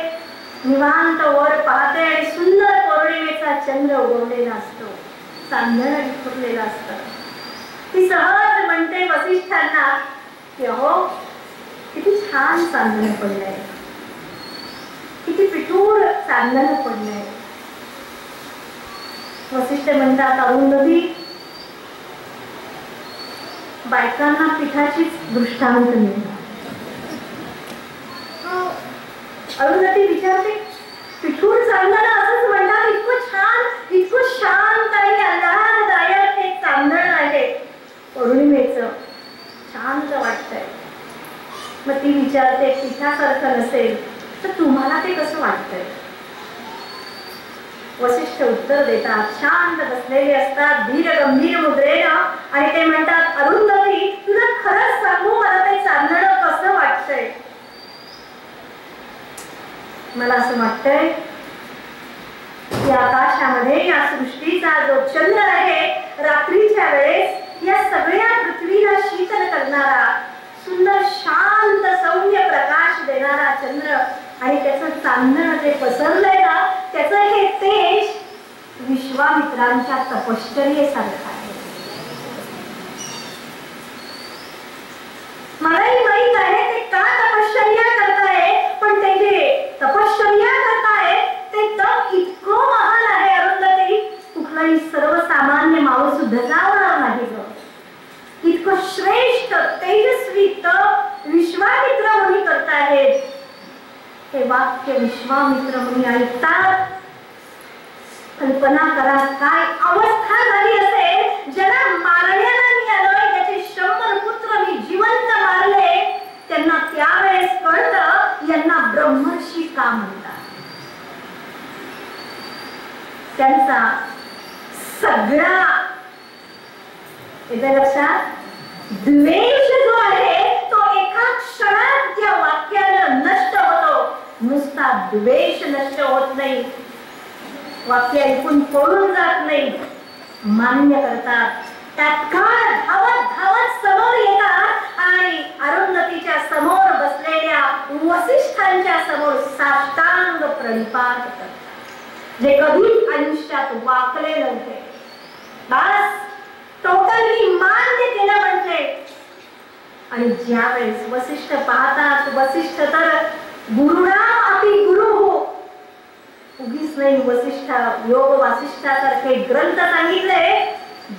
निवांत वर पाहते आणि सुंदर पौर्णिमेचा चंद्र उगवलेला असतो, चांदणं विखुरलेलं असतं. ती सहज म्हणते वसिष्ठांना की अहो, किती छान चांदणं पडलंय, किती पिठूर चांदणं पडलंय. वसिष्ठ म्हणतात, अरुंधती, बायकांना पिठाचीच दृष्टांत मिळतात. अरुंधती विचारते, पिठूर चांदणं असंच म्हणतात? इतकं छान, इतकं शांत आणि आल्हाददायक हे चांदण आहे, पौर्णिमेचं शांत वाटतंय. मग ती विचारते, पिठासारखं नसेल तर तुम्हाला ते कसं वाटतंय? वसिष्ठ उत्तर देतात, शांत बसलेले असतात धीर गंभीर मुद्रेनं, आणि ते म्हणतात, अरुंधती, तुला खरंच सांगू, मला ते चांदण कसं वाटतंय? मला असं वाटतंय की आकाशामध्ये या सृष्टीचा जो चंद्र आहे, रात्रीच्या वेळेस या सगळ्या पृथ्वीला शीतल करणारा, सुंदर शांत सौम्य प्रकाश देणारा चंद्र, आणि त्याचं चांदण जे पसरलंय ना, त्याचं हे तेज विश्वामित्रांच्या तपश्चर्येसारखं आहे. वाक्य विश्वामित्र मुनी ऐकतात. कल्पना करा काय अवस्था झाली असेल. ज्याला मारण्याला मी आलोय त्याचे 100 पुत्र मी जिवंत मारले. त्यांना त्यावेळेस कळतं यांना ब्रह्मर्षी का म्हणतात. त्यांचा सगळा येते लक्षात. द्वेष जो आहे तो एका क्षणात त्या वाक्यानं नष्ट होतो. नुसता द्वेष नष्ट होत नाही, वाक्य ऐकून पळून जात नाही, मान्य करतात. तत्काळ धावत धावत समोर येतात आणि अरुंधतीच्या समोर बसलेल्या वसिष्ठांच्या समोर साष्टांग प्रणिपात करतात, जे कधी आयुष्यात वाकले नव्हते. बस टोटली मान्य केलं म्हणजे. आणि ज्यावेळेस वसिष्ठ पाहतात, वसिष्ठ तर गुरुराम अपि गुरु हो, उगीच नाही वसिष्ठ योग वासिष्ठासारखे ग्रंथ सांगितले.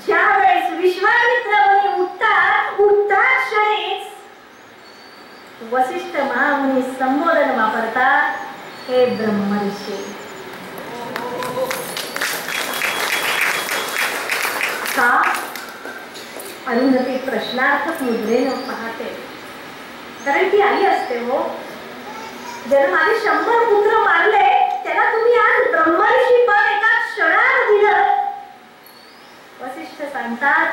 ज्यावेळेस विश्वामित्र मुनी उठतात क्षणीच वसिष्ठ महामुनी संबोधन वापरतात, हे ब्रह्मर्षी. का? अरुंधती प्रश्नार्थक मुद्रेनं पाहते. कारण ती आई असते हो. ज्यानं माझे 100 पुत्र मारले त्याला तुम्ही आज ब्रह्मर्षी पद एका क्षणात दिलं. वसिष्ठ सांगतात,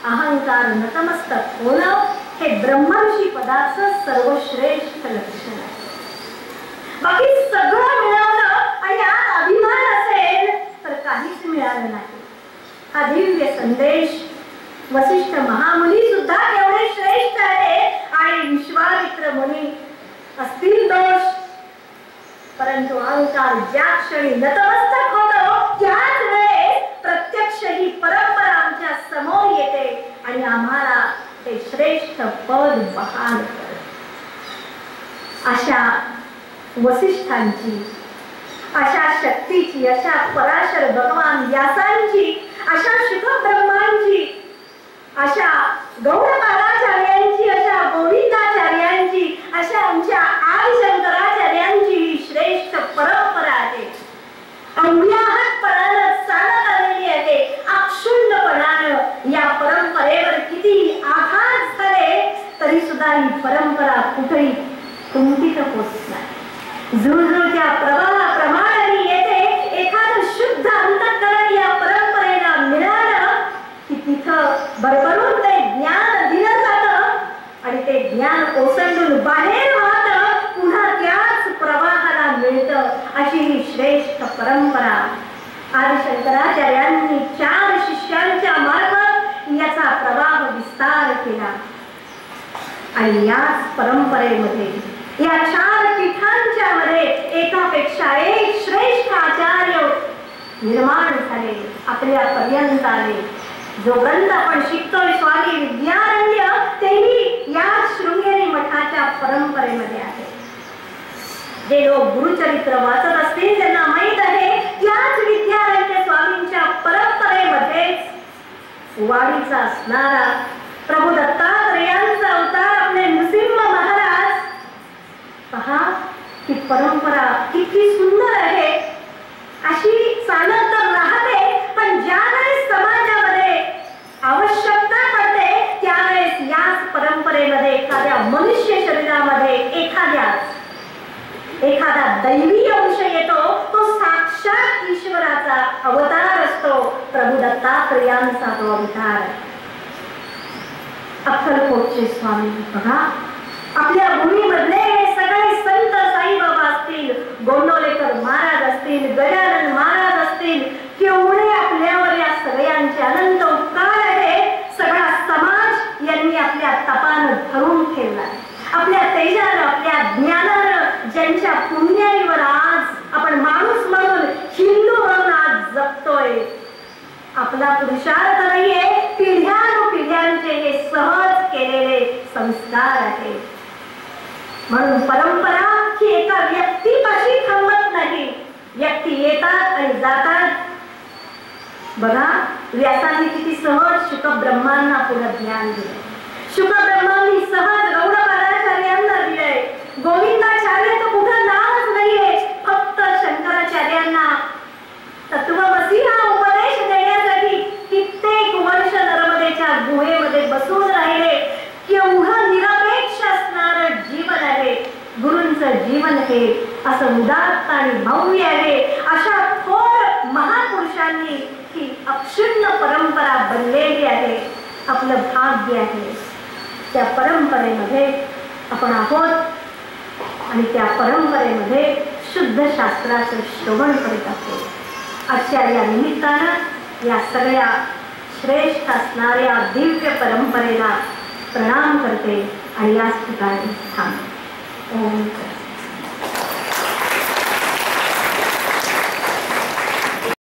अहंकार नतमस्तक होणं हे ब्रह्मर्षी पदाचं सर्वश्रेष्ठ लक्षण आहे. बाकी सगळं मिळवलं आणि आज अभिमान असेल तर काहीच मिळालं नाही. हा दिव्य संदेश. वसिष्ठ महामुनी सुद्धा एवढे श्रेष्ठ आहे आणि विश्वामित्र मुनी असतील दोष, परंतु अहंकार ज्या क्षणी नतमस्तक होतो त्याच वेळेस प्रत्यक्ष ही परंपरा आमच्या समोर येते आणि आम्हाला ते श्रेष्ठ पद बहाल करते. अशा वसिष्ठांची, अशा शक्तीची, अशा पराशर भगवान व्यासांची, अशा शुक ब्रह्मांची, अशा गौडपादाचार्यांची, अशा गोविंदाचार्यांची, अशा आमच्या आदिशंकराचार्यांची ही श्रेष्ठ परंपरा आहे. अंग्याहतपणानं चालत आलेली आहे. अक्षुण्णपणानं या परंपरेवर किती आघात झाले तरी सुद्धा ही परंपरा कुठेही कुंठित होत नाही. जुळजुळत्या प्रवाहाप्रमाणे येते. एखादं शुद्ध अंतःकरण या परंपरेला मिळालं की तिथं भरभरून ते ज्ञान दिलं जातं आणि ते ज्ञान ओसंडून बाहेर वाहतं, पुन्हा त्याच प्रवाहाला मिळतं. अशी ही श्रेष्ठ परंपरा आदिशंकराचार्यांनी 4 शिष्यांच्या मार्फत याचा प्रवाह विस्तार केला. आणि याच परंपरेमध्ये या 4 पीठांच्या मध्ये एकापेक्षा एक श्रेष्ठ आचार्य निर्माण झाले, आपल्या पर्यंत आले. जो ग्रंथ आपण शिकतोय स्वामी विद्यारण्य तेही या शृंगेरी मठाच्या परंपरेमध्ये आहे. जे लोक गुरुचरित्र वाचत असतील त्यांना माहित आहे त्याच विद्यारण्य स्वामींच्या परंपरेमध्ये वाडीचा असणारा प्रभू दत्तात्रेयांचा अवतार आपले नृसिंह महाराज. पहा ही परंपरा किती सुंदर आहे. अशी चालत तर राहते, पण ज्यावेळेस समाजामध्ये आवश्यकता पडते त्यावेळेस याच परंपरेमध्ये एखाद्या मनुष्य शरीरामध्ये एखादा दैवी अंश येतो. तो साक्षात ईश्वराचा अवतार असतो. प्रभू दत्तात्रेयांचा तो अवतार. अक्कलकोटचे स्वामी बघा, आपल्या भूमीमधले सगळे संत साईबाबा असतील, गोंडोलेकर महाराज असतील, गजानन महाराज असतील, केवढे आपल्यावर या सगळ्यांचे अनंत उपकार आहे. सगळा समाज यांनी आपल्या तपानं धरून ठेवला. आपल्या तेजानं, आपल्या ज्ञानानं, ज्यांच्या पुण्याईवर आज आपण माणूस म्हणून, हिंदू म्हणून आज जगतोय. आपला पुरुषार्थ नाहीये, पिढ्यानुपिढ्यांचे हे सहज केलेले संस्कार आहेत. म्हणून परंपरा ही एका व्यक्तीपाशी थांबत नाही. व्यक्ती येतात आणि जातात. बघा व्यासांनी किती सहज शुक ब्रह्मांना पुढे ज्ञान दिले. शुक ब्रह्मांनी सहज गौडपादाचार्यांना दिले. गोविंदाचार्य तर कुठं नावच नाही आहेत असं उदात्त आणि भव्य आहे. अशा थोर महापुरुषांनी ही अक्षुण्ण परंपरा बनलेली आहे. आपलं भाग्य आहे. त्या परंपरेमध्ये आपण आहोत आणि त्या परंपरेमध्ये शुद्ध शास्त्राचं श्रवण करीत आहोत. आजच्या या निमित्तानं या सगळ्या श्रेष्ठ असणाऱ्या दिव्य परंपरेला प्रणाम करते आणि याच ठिकाणी थांबते. ओम